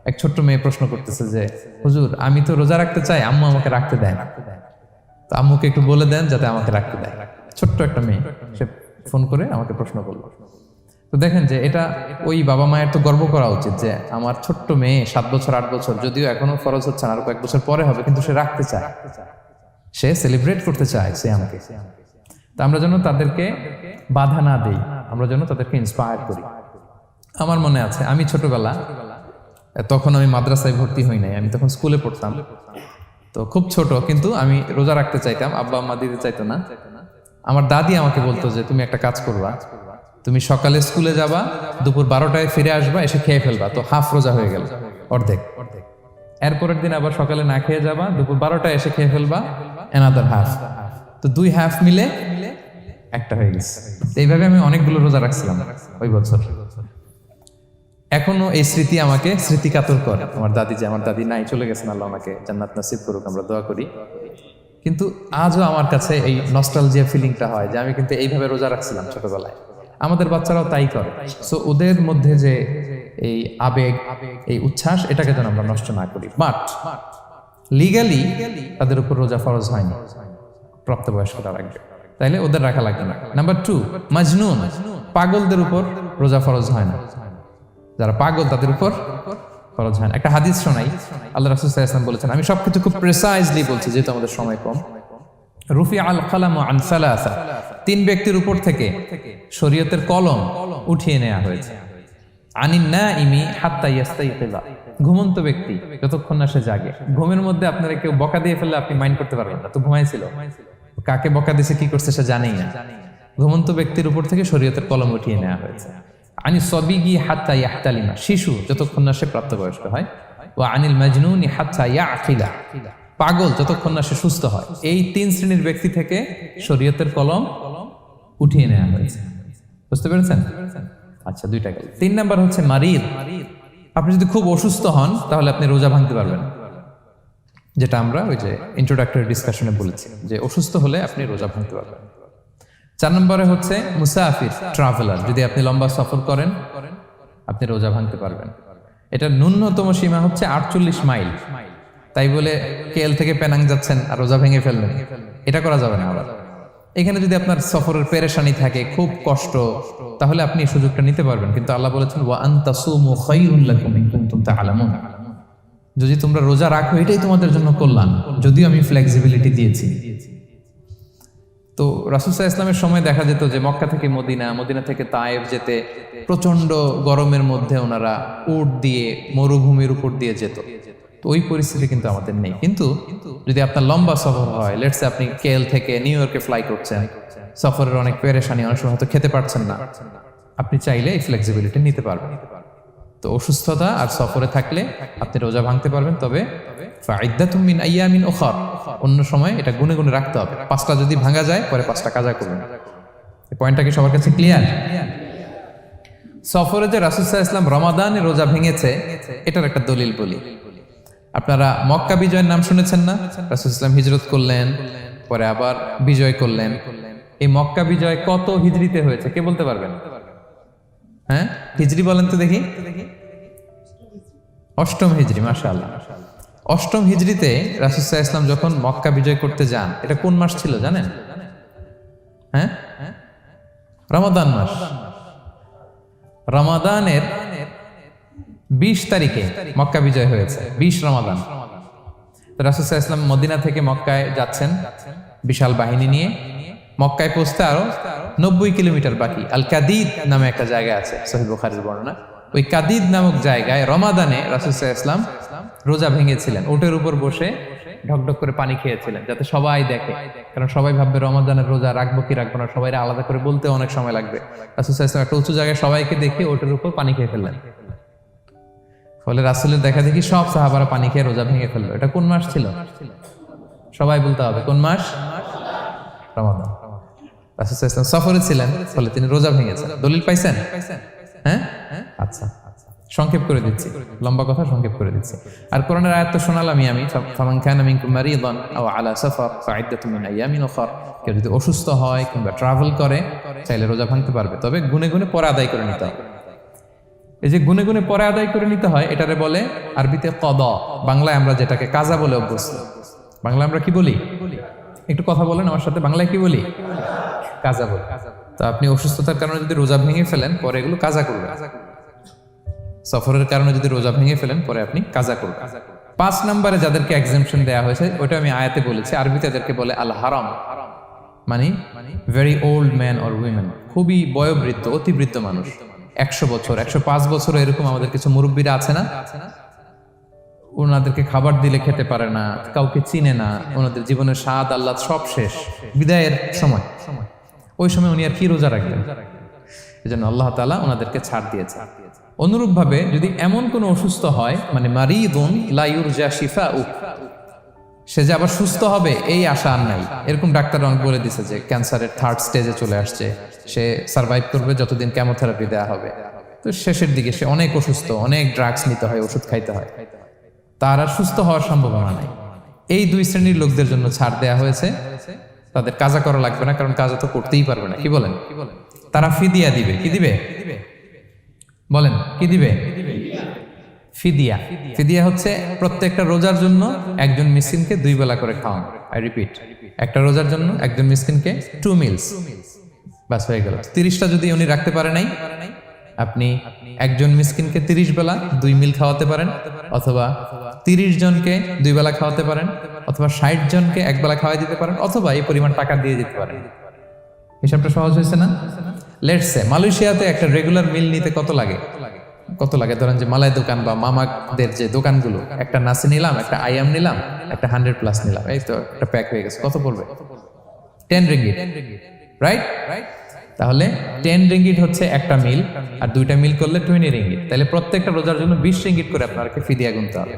এক ছোট্ট মেয়ে প্রশ্ন করতেছে যে হুজুর আমি তো রোজা রাখতে চাই, আম্মু আমাকে রাখতে দেয় না, তো আম্মুকে একটু বলে দেন যাতে আমাকে রাখতে দেয়। ছোট্ট একটা মেয়ে, সে ফোন করে আমাকে প্রশ্ন করলো। তো দেখেন যে এটা ওই বাবা মায়ের তো গর্ব করা উচিত যে আমার ছোট্ট মেয়ে 7 বছর 8 বছর, যদিও এখনো ফরজ হচ্ছে না, আর কয়েক বছর পরে হবে, কিন্তু সে রাখতে চায়, সে সেলিব্রেট করতে চায় সিয়ামকে। তা আমরা যেন তাদেরকে বাধা না দেই, আমরা যেন তাদেরকে ইন্সপায়ার করি। আমার মনে আছে আমি ছোটবেলা, তখন আমি মাদ্রাসায় ভর্তি হই নাই, আমি তখন স্কুলে পড়তাম। তো খুব ছোট, কিন্তু আমি রোজা রাখতে চাইতাম, আব্বা আম্মা দিতে চাইতো না। আমার দাদি আমাকে বলতো যে তুমি একটা কাজ করবা, তুমি সকালে স্কুলে যাবা, দুপুর 12টায় ফিরে আসবা, এসে খেয়ে ফেলবা, তো হাফ রোজা হয়ে গেল, অর্ধেক। এরপরের দিন আবার সকালে না খেয়ে যাবা, দুপুর 12টায় এসে খেয়ে ফেলবা, অ্যানাদার হাফ, তো 2 হাফ মিলে একটা হয়ে গেছে। এইভাবে আমি অনেকগুলো রোজা রাখছিলাম ওই বছর। এখনো এই স্মৃতি আমাকে স্মৃতিকাতর করে। আমার দাদি নাই, চলে গেছেন, আল্লাহ আমাকে জান্নাত নসিব করুক, আমরা দোয়া করি। কিন্তু আজও আমার কাছে এই নস্টালজিয়া ফিলিংটা হয় যে আমি কিন্তু এইভাবে রোজা রাখছিলাম ছোটবেলায়। আমাদের বাচ্চারাও তাই করে। সো ওদের মধ্যে যে এই আবেগ, এই উচ্ছ্বাস, এটাকে যেন আমরা নষ্ট না করি। বাট লিগালি তাদের উপর রোজা ফরজ হয়নি, প্রাপ্তবয়স্করা রাখবে, তাইলে ওদের রাখা লাগবে না। নাম্বার 2, মাজনুন, পাগলদের উপর রোজা ফরজ হয় না। যারা পাগল তাদের উপর ফরজ হয় না। একটা হাদিস শোনাই, আল্লাহ রাসূল সাল্লাল্লাহু আলাইহি ওয়াসাল্লাম বলেছেন, আমি সবকিছু খুব প্রিসাইজলি বলছি যেহেতু আমাদের সময় কম। রুফি আল কালাম আন সালাসা, 3 ব্যক্তির উপর থেকে শরীয়তের কলম উঠিয়ে নেওয়া হয়েছে। আনিন নাইমি হাত্তা ইয়াস্তাইকিযা, ঘুমন্ত ব্যক্তি যতক্ষণ না সে জাগে। ঘুমের মধ্যে আপনারা কেউ বকা দিয়ে ফেললে আপনি মাইন্ড করতে পারবেন না, তো ঘুমাইছিল, কাকে বকা দিয়েছে কি করছে সে জানেই না। ঘুমন্ত ব্যক্তির উপর থেকে শরীয়তের কলম উঠিয়ে নেওয়া হয়েছে। আনি সবিগি হাত্তা ইয়াহতালিমা, শিশু যতক্ষণ না সে প্রাপ্তবয়স্ক হয়। ওয়া আনিল মাজনুনি হাত্তা ইয়াকিলা, পাগল যতক্ষণ না সে সুস্থ হয়। এই 3 শ্রেণীর ব্যক্তি থেকে শরীয়তের কলম উঠিয়ে নেওয়া হয়েছে। বুঝতে পেরেছেন? আচ্ছা, 2টা গেল। 3 নাম্বার হচ্ছে মারিদ। আপনি যদি খুব অসুস্থ হন তাহলে আপনি রোজা ভাঙতে পারবেন, যেটা আমরা ওই যে ইন্ট্রোডাক্টরি ডিসকাশনে বলেছি যে অসুস্থ হলে আপনি রোজা ভাঙতে পারবেন। 4 নম্বরে হচ্ছে মুসাফির, ট্রাভেলার, যদি আপনি লম্বা সফর করেন আপনি রোজা ভাঙতে পারবেন। এটা ন্যূনতম সীমা হচ্ছে 48 মাইল। তাই বলে কেএল থেকে পেনাং যাচ্ছেন আর রোজা ভেঙে ফেললেন, এটা করা যাবে না। আবার এখানে যদি আপনার সফরের পেরেশানি থাকে, খুব কষ্ট, তাহলে আপনি এই সুযোগটা নিতে পারবেন। কিন্তু আল্লাহ বলেছেন ওয়া আনতাসুমু খায়রুল লাকুম ইন কুনতুম তা'লামুন, যদি তোমরা রোজা রাখো এটাই তোমাদের জন্য কল্যাণ, যদিও আমি ফ্লেক্সিবিলিটি দিয়েছি। তো রাসূল সাল্লাল্লাহু আলাইহি ওয়াসাল্লামের সময় দেখা যেত যে মক্কা থেকে মদিনা, মদিনা থেকে তায়েফ যেতে প্রচন্ড গরমের মধ্যে ওনারা উট দিয়ে মরুভূমির উপর দিয়ে যেত। তো ওই পরিস্থিতি কিন্তু আমাদের নেই। কিন্তু যদি আপনার লম্বা সফর হয়, লেটস সে আপনি কেএল থেকে নিউ ইয়র্কে ফ্লাই করছেন, সফরের অনেক পেরেশানি, অনেক সময় হয়তো খেতে পারছেন না, আপনি চাইলে এই ফ্লেক্সিবিলিটি নিতে পারবেন। তো অসুস্থতা আর সফরে থাকলে আপনি রোজা ভাঙতে পারবেন, তবে ফাইদ্দাতুম মিন আইয়ামিন উখর, অন্য সময় এটা গুনে গুনে রাখতে হবে। 5টা যদি ভাঙা যায় পরে 5টা কাজা করবেন। এই পয়েন্টটা কি সবার কাছে ক্লিয়ার? সফরে যে রাসূল সাল্লাল্লাহু আলাইহি ওয়াসাল্লাম রমাদানে রোজা ভেঙেছে, এটার একটা দলিল বলি। আপনারা মক্কা বিজয়ের নাম শুনেছেন না? রাসূল সাল্লাল্লাহু আলাইহি ওয়াসাল্লাম হিজরত করলেন, পরে আবার বিজয় করলেন। এই মক্কা বিজয় কত হিজরিতে হয়েছে কে বলতে পারবেন? হ্যাঁ, হিজরি বলেন তো দেখি। 8ম হিজরি, মাশাআল্লাহ। 8ম হিজরিতে রাসূল সাল্লাল্লাহু আলাইহি ওয়াসাল্লাম যখন মক্কা বিজয় করতে যান, এটা কোন মাস ছিল জানেন? হ্যাঁ, রমাদান মাস। রমাদানের 20 তারিখে মক্কা বিজয় হয়েছে, 20 রমাদান। তো রাসূল সাল্লাল্লাহু আলাইহি ওয়াসাল্লাম মদিনা থেকে মক্কায় যাচ্ছেন বিশাল বাহিনী নিয়ে। মক্কায় পৌঁছতে আরো 90 কিলোমিটার বাকি। আল কাদিদ নামে একটা জায়গা আছে, সহিহ বুখারীর বর্ণনা। ওই কাদিদ নামক জায়গায় রমাদানে রাসূল সাল্লাল্লাহু আলাইহি ওয়াসাল্লাম রোজা ভেঙেছিলেন, ওটের উপর বসে ঢকঢক করে পানি খেয়েছিলেন, যাতে সবাই দেখে। কারণ সবাই ভাববে রমাদানের রোজা রাখবো কি রাখবো না, সবাই আলাদা করে বলতে অনেক সময় লাগবে। রাসূল সাল্লাল্লাহু আলাইহি ওয়াসাল্লাম একটা উঁচু জায়গায় সবাইকে দেখে ওটের উপর পানি খেয়ে ফেললেন। ফলে রাসূলের দেখা দেখি সব সাহাবারা পানি খেয়ে রোজা ভেঙে ফেললো। এটা কোন মাস ছিল? সবাই বলতে হবে কোন মাস? রমাদান। রাসূল সাল্লাল্লাহু আলাইহি ওয়াসাল্লাম সফরে ছিলেন, ফলে তিনি রোজা ভেঙেছেন। দলিল পাইছেন? হ্যাঁ, আচ্ছা, সংক্ষেপ করে দিচ্ছি, লম্বা কথা সংক্ষেপ করে দিচ্ছি। আর কোরআনের আয়াত তো শোনালামই আমি, ফামান কানা মিনকুম মারিদান আও আলা সাফার ফাইদ্দাতুম মিন আইয়ামিন উখর। কেউ যদি অসুস্থ হয় কিংবা ট্রাভেল করে চাইলে রোজা ভাঙতে পারবে, তবে গুনে গুনে পরে আদায় করে নিতে হবে। এই যে গুনে গুনে পরে আদায় করে নিতে হয়, এটারে বলে আরবিতে কদা, বাংলায় আমরা যেটাকে কাজা বলে অভ্যস্ত। বাংলা আমরা কি বলি? একটু কথা বলেন আমার সাথে, বাংলায় কি বলি? কাজা বলি। তো আপনি অসুস্থতার কারণে যদি রোজা ভেঙে ফেলেন পরে এগুলো কাজা করবেন। সফরের কারণে যদি রোজা ভেঙে ফেলেন পরে আপনি কাজা করবেন। 5 নম্বরে যাদেরকে এক্সাম্পশন দেয়া হয়েছে ওটা আমি আয়াতে বলেছি, আরবিতে তাদেরকে বলে আল হারাম, মানে very old man or women, খুবই বয়োবৃদ্ধ, অতিবৃদ্ধ মানুষ, 100 বছর 105 বছর এরকম আমাদের কিছু মুরব্বীরা আছে না, ওনাদেরকে খাবার দিলে খেতে পারে না, কাউকে চিনে না, ওনাদের জীবনের স্বাদ আল্লাহ সব শেষ, বিদায়ের সময়, ওই সময় উনি আর কি রোজা রাখবেন? এজন্য আল্লাহ তাআলা ওনাদেরকে ছাড় দিয়েছে। অনুরূপ ভাবে যদি এমন কোনো অসুস্থ হয়, মানে মারিদুন লা ইউরজা শিফাউ, সে যে আবার সুস্থ হবে এই আশা আর নাই, এরকম ডাক্তার অনেক বলে দিছে যে ক্যান্সারের 3rd স্টেজে চলে আসছে, সে সার্ভাইভ করবে যতদিন কেমোথেরাপি দেওয়া হবে, তো শেষের দিকে সে অনেক অসুস্থ, অনেক ড্রাগস নিতে হয়, ওষুধ খাইতে হয়, তার আর সুস্থ হওয়ার সম্ভাবনা নাই। এই দুই শ্রেণীর লোকদের জন্য ছাড় দেয়া হয়েছে, তাদের কাজা করা লাগবে না, কারণ কাজা তো করতেই পারবে না। কি বলেন? তারা ফিদিয়া দিবে। কি দিবে বলেন? কি দিবে? ফিদিয়া। ফিদিয়া হচ্ছে প্রত্যেকটা রোজার জন্য একজন মিসকিনকে 2 বেলা করে খাওয়ানো। আই রিপিট, একটা রোজার জন্য একজন মিসকিনকে 2 মিলস, বাস হয়ে গেল। 30টা যদি উনি রাখতে পারে নাই, আপনি একজন মিসকিনকে 30 বেলা 2 মিল খাওয়াতে পারেন, অথবা 30 জনকে 2 বেলা খাওয়াতে পারেন, অথবা 60 জনকে 1 বেলা খাওয়াই দিতে পারেন, অথবা এই পরিমাণ টাকা দিয়ে দিতে পারেন। হিসাবটা সহজ হয়েছে না? লেটস সে মালয়েশিয়াতে একটা রেগুলার মিল নিতে কত লাগে? ধরেন যে মালাই দোকান বা মামাদের যে দোকানগুলো, একটা নাসি নিলাম, একটা আইয়াম নিলাম, একটা 100+ নিলাম, এই তো একটা প্যাক হয়ে গেছে। কত পড়বে? 10 রিঙ্গিট, রাইট? তাহলে 10 রিঙ্গিট হচ্ছে একটা মিল, আর 2টা মিল করলে 20 রিঙ্গিট। তাহলে প্রত্যেকটা রোজার জন্য 20 রিঙ্গিট করে আপনাকে ফিদিয়া গুনতে হবে।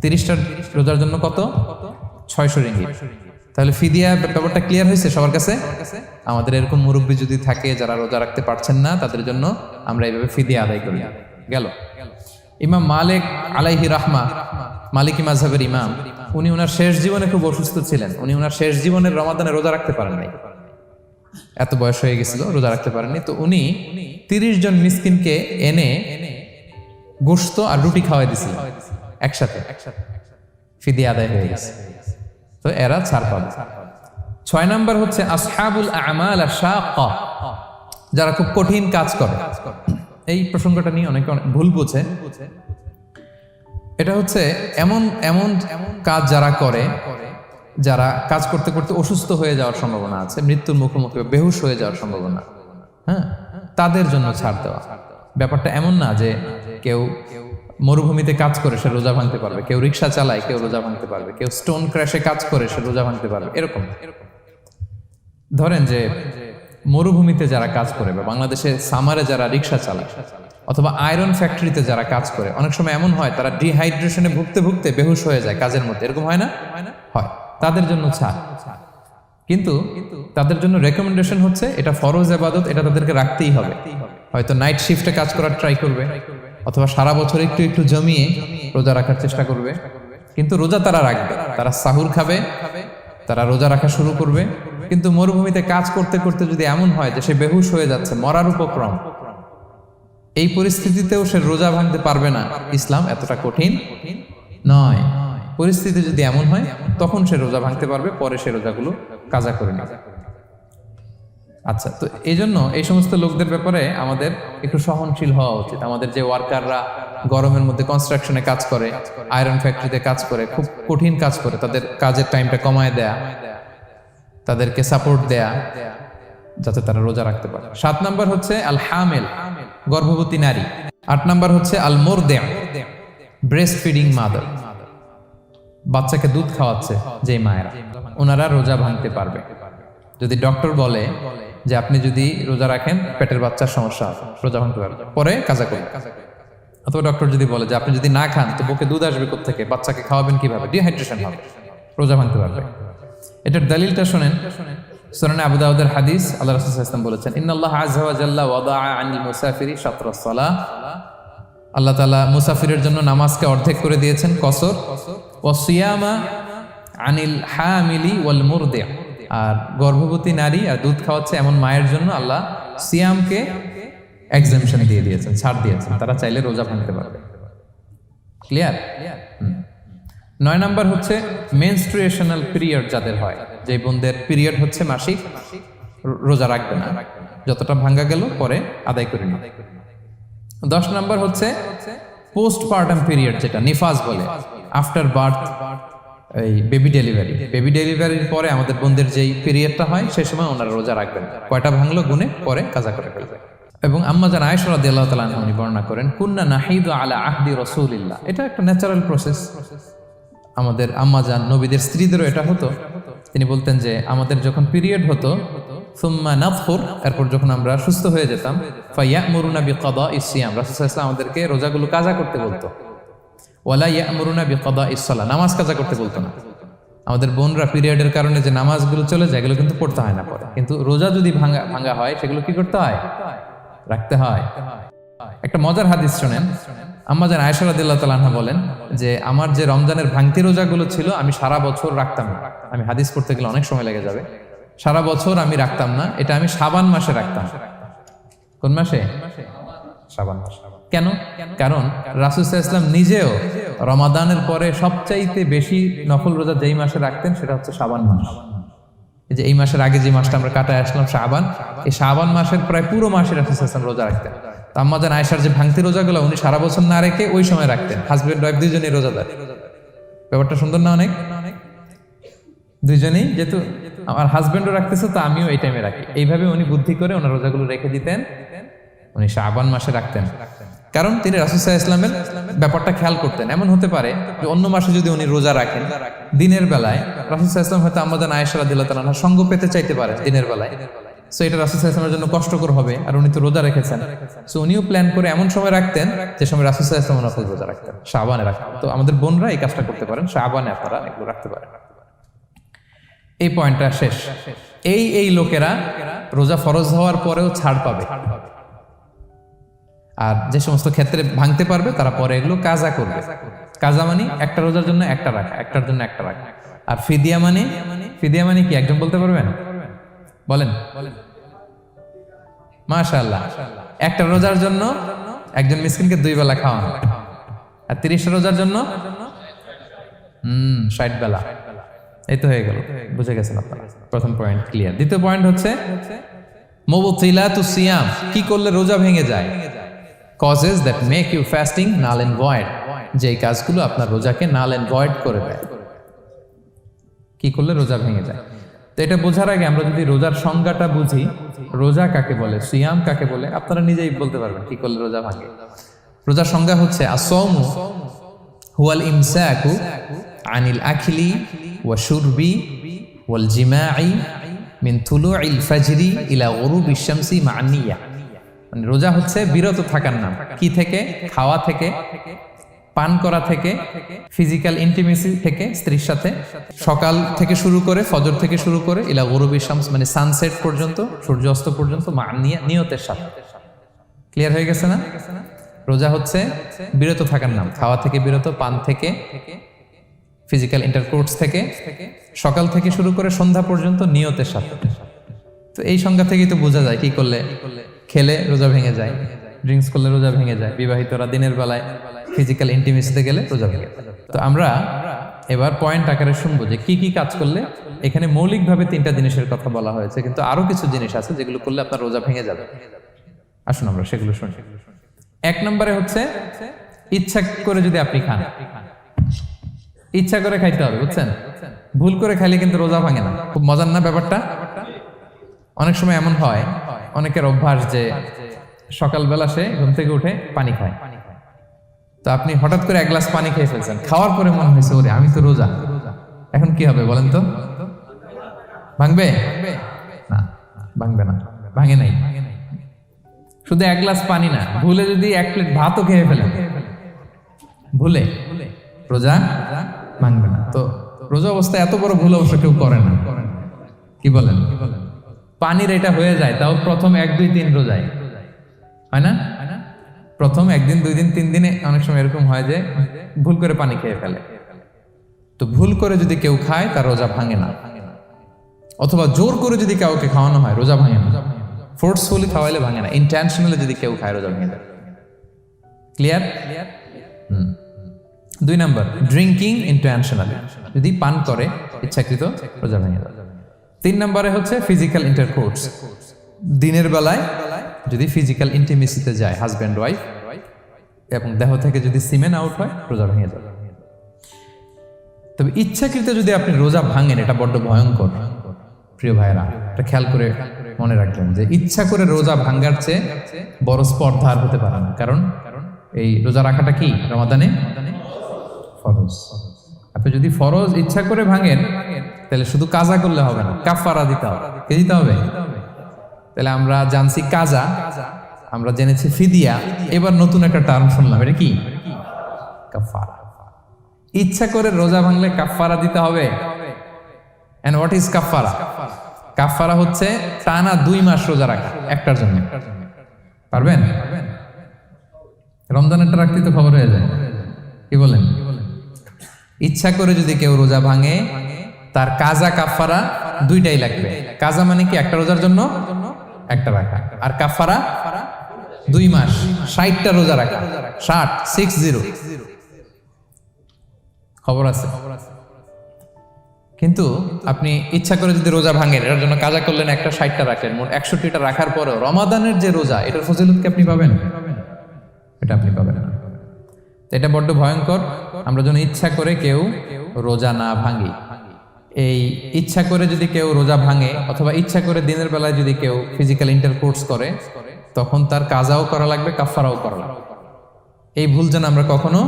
30টা রোজার জন্য কত? 600 রিঙ্গিট। তাহলে ফিদিয়া ব্যাপারটা ক্লিয়ার হয়েছে সবার কাছে? আমাদের এরকম মুরব্বী যদি থাকে যারা রোজা রাখতে পারছেন না, তাদের জন্য আমরা এইভাবে ফিদিয়া আদায় করি। গেল। ইমাম মালিক আলাইহি রাহমা, মালিকি মাযহাবের ইমাম, উনি ওনার শেষ জীবনে খুব অসুস্থ ছিলেন। উনি ওনার শেষ জীবনের রমাদানে রোজা রাখতে পারেন নাই, এত বয়স হয়ে গেছিল, রোজা রাখতে পারেননি। তো উনি 30 জন মিসকিনকে এনে গোশত আর রুটি খাওয়াই দিছিল একসাথে, ফিদিয়া আদায় হয়ে গেছে। তো এরা ছাড় পাবে। 6 নাম্বার হচ্ছে আসহাবুল আমাল আশ-শাক্কা, যারা খুব কঠিন কাজ করে। এই প্রসঙ্গটা নিয়ে অনেকে অনেক ভুল বোঝে। এটা হচ্ছে এমন এমন কাজ যারা করে, যারা কাজ করতে করতে অসুস্থ হয়ে যাওয়ার সম্ভাবনা আছে, মৃত্যুর মুখোমুখি বেহুশ হয়ে যাওয়ার সম্ভাবনা, হ্যাঁ, তাদের জন্য ছাড় দেওয়া। ব্যাপারটা এমন না যে কেউ মরুভূমিতে কাজ করে সে রোজা ভাঙতে পারবে, কেউ রিক্সা চালায় কেউ রোজা ভাঙতে পারবে, কেউ স্টোন ক্র্যাশে কাজ করে সে রোজা ভাঙতে পারবে, এরকম। ধরেন যে মরুভূমিতে যারা কাজ করে, বা বাংলাদেশে সামারে যারা রিক্সা চালায়, অথবা আয়রন ফ্যাক্টরিতে যারা কাজ করে, অনেক সময় এমন হয় তারা ডিহাইড্রেশনে ভুগতে ভুগতে বেহুশ হয়ে যায় কাজের মধ্যে, এরকম হয় না? হয়। তাদের জন্য ছাড়, কিন্তু তাদের জন্য রেকমেন্ডেশন হচ্ছে এটা ফরজ ইবাদত, এটা তাদেরকে রাখতেই হবে। হয়তো নাইট শিফটে কাজ করার ট্রাই করবে, অথবা সারা বছর একটু একটু জমিয়ে রোজা রাখার চেষ্টা করবে, কিন্তু রোজা তারা রাখবে। তারা সাহুর খাবে, তারা রোজা রাখা শুরু করবে। কিন্তু মরুভূমিতে কাজ করতে করতে যদি এমন হয় যে সে বেহুশ হয়ে যাচ্ছে, মরার উপক্রম, এই পরিস্থিতিতেও সে রোজা ভাঙতে পারবে না, ইসলাম এতটা কঠিন নয়। পরিস্থিতি যদি এমন হয় তখন সে রোজা ভাঙতে পারবে, পরে সে রোজাগুলো কাজা করে নেবে। আচ্ছা, তো এই জন্য এই সমস্ত লোকদের ব্যাপারে আমাদের একটু সহনশীল হওয়া উচিত। আমাদের যে ওয়ার্কাররা গরমের মধ্যে কনস্ট্রাকশনে কাজ করে, আয়রন ফ্যাক্টরিতে কাজ করে, খুব কঠিন কাজ করে, তাদের কাজের টাইমটা কমায় দেয়া, তাদেরকে সাপোর্ট দেয়া, যাতে তারা রোজা রাখতে পারে। 7 নাম্বার হচ্ছে আল হামিল, গর্ভবতী নারী। 8 নাম্বার হচ্ছে আল মুরদি, ব্রেস্ট ফিডিং মাদার, বাচ্চাকে দুধ খাওয়াচ্ছে যে মায়েরা, ওনারা রোজা ভাঙতে পারবে। যদি ডক্টর বলে যে আপনি যদি রোজা রাখেন পেটের বাচ্চার সমস্যা হবে, রোজা ভাঙতে পারবে, পরে কাজা করবে। অথবা ডক্টর যদি বলে যে আপনি যদি না খান তো বুকে দুধ আসবে কোত্থেকে, বাচ্চাকে খাওয়াবেন কিভাবে, ডিহাইড্রেশন হবে, রোজা ভাঙতে পারবে। এটার দলিলটা শুনেন, সুনানে আবু দাউদের হাদিস, আল্লাহ রাসূল সাল্লাল্লাহু আলাইহি ওয়াসাল্লাম বলেছেন, ইন্নাল্লাহ আযজা ওয়া জাল্লা ওয়াদাআ আনিল মুসাফিরি শাতরাস সালাহ, আল্লাহ তাআলা মুসাফিরের জন্য নামাজকে অর্ধেক করে দিয়েছেন, কসর। ওয়া সিয়ামা আনিল হামিলি ওয়াল মুরদি, আর গর্ভবতী নারী আর দুধ খাওয়াচ্ছে এমন মায়ের জন্য আল্লাহ সিয়ামকে এক্সামশন দিয়ে দিয়েছেন, ছাড় দিয়েছেন, তারা চাইলে রোজা ভাঙতে পারবে। ক্লিয়ার? 9 নাম্বার হচ্ছে মেনস্ট্রুয়েশনাল পিরিয়ড যাদের হয়, যে বোনদের পিরিয়ড হচ্ছে মাসিক, রোজা রাখবে না, যতটা ভাঙ্গা গেল পরে আদায় করে নিবে। 10 নাম্বার হচ্ছে পোস্টপার্টাম পিরিয়ড, যেটা নিফাস বলে, আফটার বার্থ, এই বেবি ডেলিভারি। বেবি ডেলিভারির পরে আমাদের বোনদের যেই পিরিয়ডটা হয় সেই সময় ওনারা রোজা রাখবেন, কয়টা ভাঙলো গুনে পরে কাজা করে ফেলবে। এবং আম্মা জান আয়েশা রাদিয়াল্লাহু তাআলা আনহা উনি বর্ণনা করেন, কুন্না নাহিদু আলা আহদি রাসূলিল্লাহ, এটা একটা ন্যাচারাল প্রসেস। আমাদের আম্মা জান নবীদের স্ত্রীদেরও এটা হতো। তিনি বলতেন যে আমাদের যখন পিরিয়ড হতো, সুম্মা নাতহুর, এরপর যখন আমরা সুস্থ হয়ে যেতাম, ফায়ামুরুনা বিকাদাইস সিয়াম, রাসূল সাল্লাল্লাহু আলাইহি ওয়াসাল্লাম আমাদেরকে রোজাগুলো কাজা করতে বলতো। ওয়ালা ইয়ামুরুনা বিকাদাইস সালাহ, নামাজ কাজা করতে বলতো না। আমাদের বোনরা পিরিয়ডের কারণে যে নামাজগুলো চলে যায়, এগুলো কিন্তু পড়তে হয় না পরে, কিন্তু রোজা যদি ভাঙা হয় সেগুলো কি করতে হয়? রাখতে হয়। একটা মজার হাদিস শোনেন, আম্মা জান আয়েশা রাদিয়াল্লাহু তাআলা আনহা বলেন যে আমার যে রমজানের ভাঙতি রোজাগুলো ছিল আমি সারা বছর রাখতাম না। আমি হাদিস পড়তে গেলে অনেক সময় লেগে যাবে। সারা বছর আমি রাখতাম না, এটা আমি শাবান মাসে রাখতাম। কোন মাসে? শাবান মাসে। কেন? কারণ রাসূল সাল্লাল্লাহু আলাইহি ওয়াসাল্লাম নিজেও রমাদানের পরে সবচাইতে বেশি নফল রোজা যেই মাসে রাখতেন সেটা হচ্ছে শাবান মাস। এই যে এই মাসের আগে যে মাসটা আমরা কাটায় আসলাম শাবান, এই শাবান মাসের প্রায় পুরো মাসে রাসূল সাল্লাল্লাহু আলাইহি ওয়াসাল্লাম রোজা রাখতেন। তো আম্মা জান আয়েশার যে ভাঙতি রোজাগুলো উনি সারা বছর না রেখে ওই সময় রাখতেন। হাজবেন্ড ওয়াইফ দুইজনেই রোজাদার। ব্যাপারটা সুন্দর না অনেক? দুইজনেই, যেহেতু আমার হাজবেন্ডও রাখতেছে তো আমিও এই টাইমে রাখি। এইভাবে উনি বুদ্ধি করে ওনার রোজাগুলো রেখে দিতেন, উনি শাবান মাসে রাখতেন। কারণ তিনি রাসূল সাল্লাল্লাহু আলাইহি ওয়াসাল্লামের ব্যাপারটা খেয়াল করতেন। এমন হতে পারে যে অন্য মাসে যদি উনি রোজা রাখেন, দিনের বেলায় রাসূল সাল্লাল্লাহু আলাইহি ওয়াসাল্লাম হয়তো আম্মা জান আয়েশা রাদিয়াল্লাহু তাআলা আনহা সঙ্গ পেতে চাইতে পারে দিনের বেলায়। সো এটা রাসূল সাল্লাল্লাহু আলাইহি ওয়াসাল্লামের জন্য কষ্টকর হবে, আর উনি তো রোজা রেখেছেন। সো উনিও প্ল্যান করে এমন সময় রাখতেন যে সময় রাসূল সাল্লাল্লাহু আলাইহি ওয়াসাল্লাম নফল রোজা রাখতেন, শাবানে রাখতেন। তো আমাদের বোনরা এই কাজটা করতে পারেন, শাবানে আপনারা এগুলো রাখতে পারেন। এই পয়েন্টটা শেষ। এই লোকেরা রোজা ফরজ হওয়ার পরেও ছাড় পাবে, আর যে সমস্ত ক্ষেত্রে ভাঙতে পারবে তারা পরে এগুলো কাজা করবে। কাজা মানে একটা রোজার জন্য একটা রাখা, একটার জন্য একটা রাখা। আর ফিদিয়া মানে কি একজন বলতে পারবেন? বলেন। মাশাআল্লাহ, একটা রোজার জন্য একজন মিসকিনকে 2 বেলা খাওয়ানো, আর 30 রোজার জন্য 60 বেলা। এই তো হয়ে গেল, বুঝে গেছেন আপনারা। প্রথম পয়েন্ট ক্লিয়ার। দ্বিতীয় পয়েন্ট হচ্ছে মুবতিলাতুস সিয়াম, কি করলে রোজা ভেঙে যায়। Causes that make you fasting null and void, যে কাজগুলো আপনার রোজাকে নাল এন্ড ভয়েড করে দেয়। কি করলে রোজা ভেঙে যায়? তো এটা বোঝার আগে আমরা যদি রোজার সংজ্ঞাটা বুঝি, রোজা কাকে বলে, সিয়াম কাকে বলে, আপনারা নিজেই বলতে পারবেন কি করলে রোজা ভাঙে। রোজার সংজ্ঞা হচ্ছে আসওমু হুয়াল ইমসাকু আনিল আখলি ওয়া শুরবি ওয়াল জিমাই মিন তুলুইল ফাজরি ইলা গুরুবিশ শামসি মা নিয়া। মানে রোজা হচ্ছে বিরত থাকার নাম। কি থেকে? খাওয়া থেকে, পান করা থেকে, ফিজিক্যাল ইন্টিমেসি থেকে স্ত্রীর সাথে, সকাল থেকে শুরু করে, ফজর থেকে শুরু করে ইলা গুরুবিশ শামস মানে সানসেট পর্যন্ত, সূর্যাস্ত পর্যন্ত, মা নিয়তের সাথে। ক্লিয়ার হয়ে গেছে না? রোজা হচ্ছে বিরত থাকার নাম। খাওয়া থেকে বিরত, পান থেকে, ফিজিক্যাল ইন্টারকোর্স থেকে, সকাল থেকে শুরু করে সন্ধ্যা পর্যন্ত নিয়তের সাথে। তো এই সংজ্ঞা থেকেই তো বোঝা যায় কি করলে, খেলে রোজা ভেঙে যায়, ড্রিঙ্কস করলে রোজা ভেঙে যায়, বিবাহিতরা দিনের বেলায় ফিজিক্যাল ইন্টিমেসিতে গেলে রোজা ভেঙে যায়। তো আমরা এবার পয়েন্ট আকারে শুনবো যে কি কি কাজ করলে। এখানে মৌলিকভাবে 3টা জিনিসের কথা বলা হয়েছে, কিন্তু আরো কিছু জিনিস আছে যেগুলো করলে আপনার রোজা ভেঙে যাবে। আসুন আমরা সেগুলো শুনি। 1 নম্বরে হচ্ছে ইচ্ছা করে যদি আপনি খান, ইচ্ছা করে খাইতে হবে, বুঝছেন? ভুল করে খাইলে কিন্তু রোজা ভাঙে না। খুব মজার না ব্যাপারটা? অনেক সময় এমন হয়, অনেকের অভ্যাস যে সকালবেলা সে ঘুম থেকে উঠে পানি খায়। তো আপনি হঠাৎ করে 1 গ্লাস পানি খেয়ে ফেলছেন, খাওয়ার পরে মনে হয়েছে ওরে আমি তো রোজা, এখন কি হবে বলেন তো? ভাঙবে না? ভাঙবে না, ভাঙে নাই। শুধু 1 গ্লাস পানি না, ভুলে যদি 1 প্লেট ভাতও খেয়ে ফেলেন, ভুলে, রোজা ভাঙবে না। তো রোজা অবস্থায় এত বড় ভুল অবশ্য কেউ করে না, কি বলেন? পানির এটা হয়ে যায়, তাও প্রথম 1, 2, 3 রোজায় হয় না? প্রথম 1 দিন, 2 দিন, 3 দিনে অনেক সময় এরকম হয় যে ভুল করে পানি খেয়ে ফেলে। তো ভুল করে যদি কেউ খায় তার রোজা ভাঙে না। অথবা জোর করে যদি কাউকে খাওয়ানো হয় রোজা ভাঙে না। ফোর্সফুলি খাওয়াইলে ভাঙে না, ইন্টেনশনালি যদি কেউ খায় রোজা ভেঙে যায়। ক্লিয়ার? 2 নাম্বার ড্রিঙ্কিং ইন্টেনশনালি, যদি পান করে ইচ্ছাকৃত রোজা ভেঙে যায়। 3 নম্বরে হচ্ছে ফিজিক্যাল ইন্টারকোর্স, দিনের বেলায় যদি ফিজিক্যাল ইন্টিমেসিতে যায় হাজব্যান্ড ওয়াইফ এবং দেহ থেকে যদি সিমেন আউট হয় রোজা ভেঙে যাবে। তবে ইচ্ছাকৃত যদি আপনি রোজা ভাঙেন এটা বড্ড ভয়ঙ্কর প্রিয় ভাইরা, এটা খেয়াল করে মনে রাখবেন যে ইচ্ছা করে রোজা ভাঙার চেয়ে বড় স্পর্ধা আর হতে পারে না। কারণ এই রোজা রাখাটা কি রমাদানে ফরজ। আপনি যদি ফরজ ইচ্ছা করে ভাঙেন তাহলে শুধু কাজা করলে হবে না, কাফারা দিতে হবে। কে দিতে হবে? তাহলে আমরা জানছি কাজা, আমরা জেনেছি ফিদিয়া, এবার নতুন একটা টার্ম শুনলাম, এটা কি? কাফারা। ইচ্ছা করে রোজা ভাঙলে কাফারা দিতে হবে। এন্ড হোয়াট ইজ কাফারা? কাফারা হচ্ছে টানা 2 মাস রোজা রাখা একটার জন্য। পারবেন? রমজানেরটা রাখতে তো খবর হয়ে যায়, কি বলেন? ইচ্ছা করে যদি কেউ রোজা ভাঙে তার কাজা কাফারা দুইটাই লাগবে। কাজা মানে কি? একটা রোজার জন্য একটা রাখা, আর কাফারা 2 মাস 60টা রোজা রাখা। 60 খবর আছে। কিন্তু আপনি ইচ্ছা করে যদি রোজা ভাঙেন, এটার জন্য কাজা করলেন, একটা 60টা রাখলেন, মোট 61টা রাখার পরেও রমাদানের যে রোজা, এটার ফজিলত কি আপনি পাবেন? এটা আপনি পাবেন না। এটা বড্ড ভয়ঙ্কর। আমরা যেন ইচ্ছা করে কেউ রোজা না ভাঙি। এই ইচ্ছা করে যদি কেউ রোজা ভাঙে অথবা ইচ্ছা করে দিনের বেলায় যদি কেউ ফিজিক্যাল ইন্টারকোর্স করে, তখন তার কাজাও করা লাগবে, কাফারাও করা লাগবে। এই ভুল যেন আমরা কখনো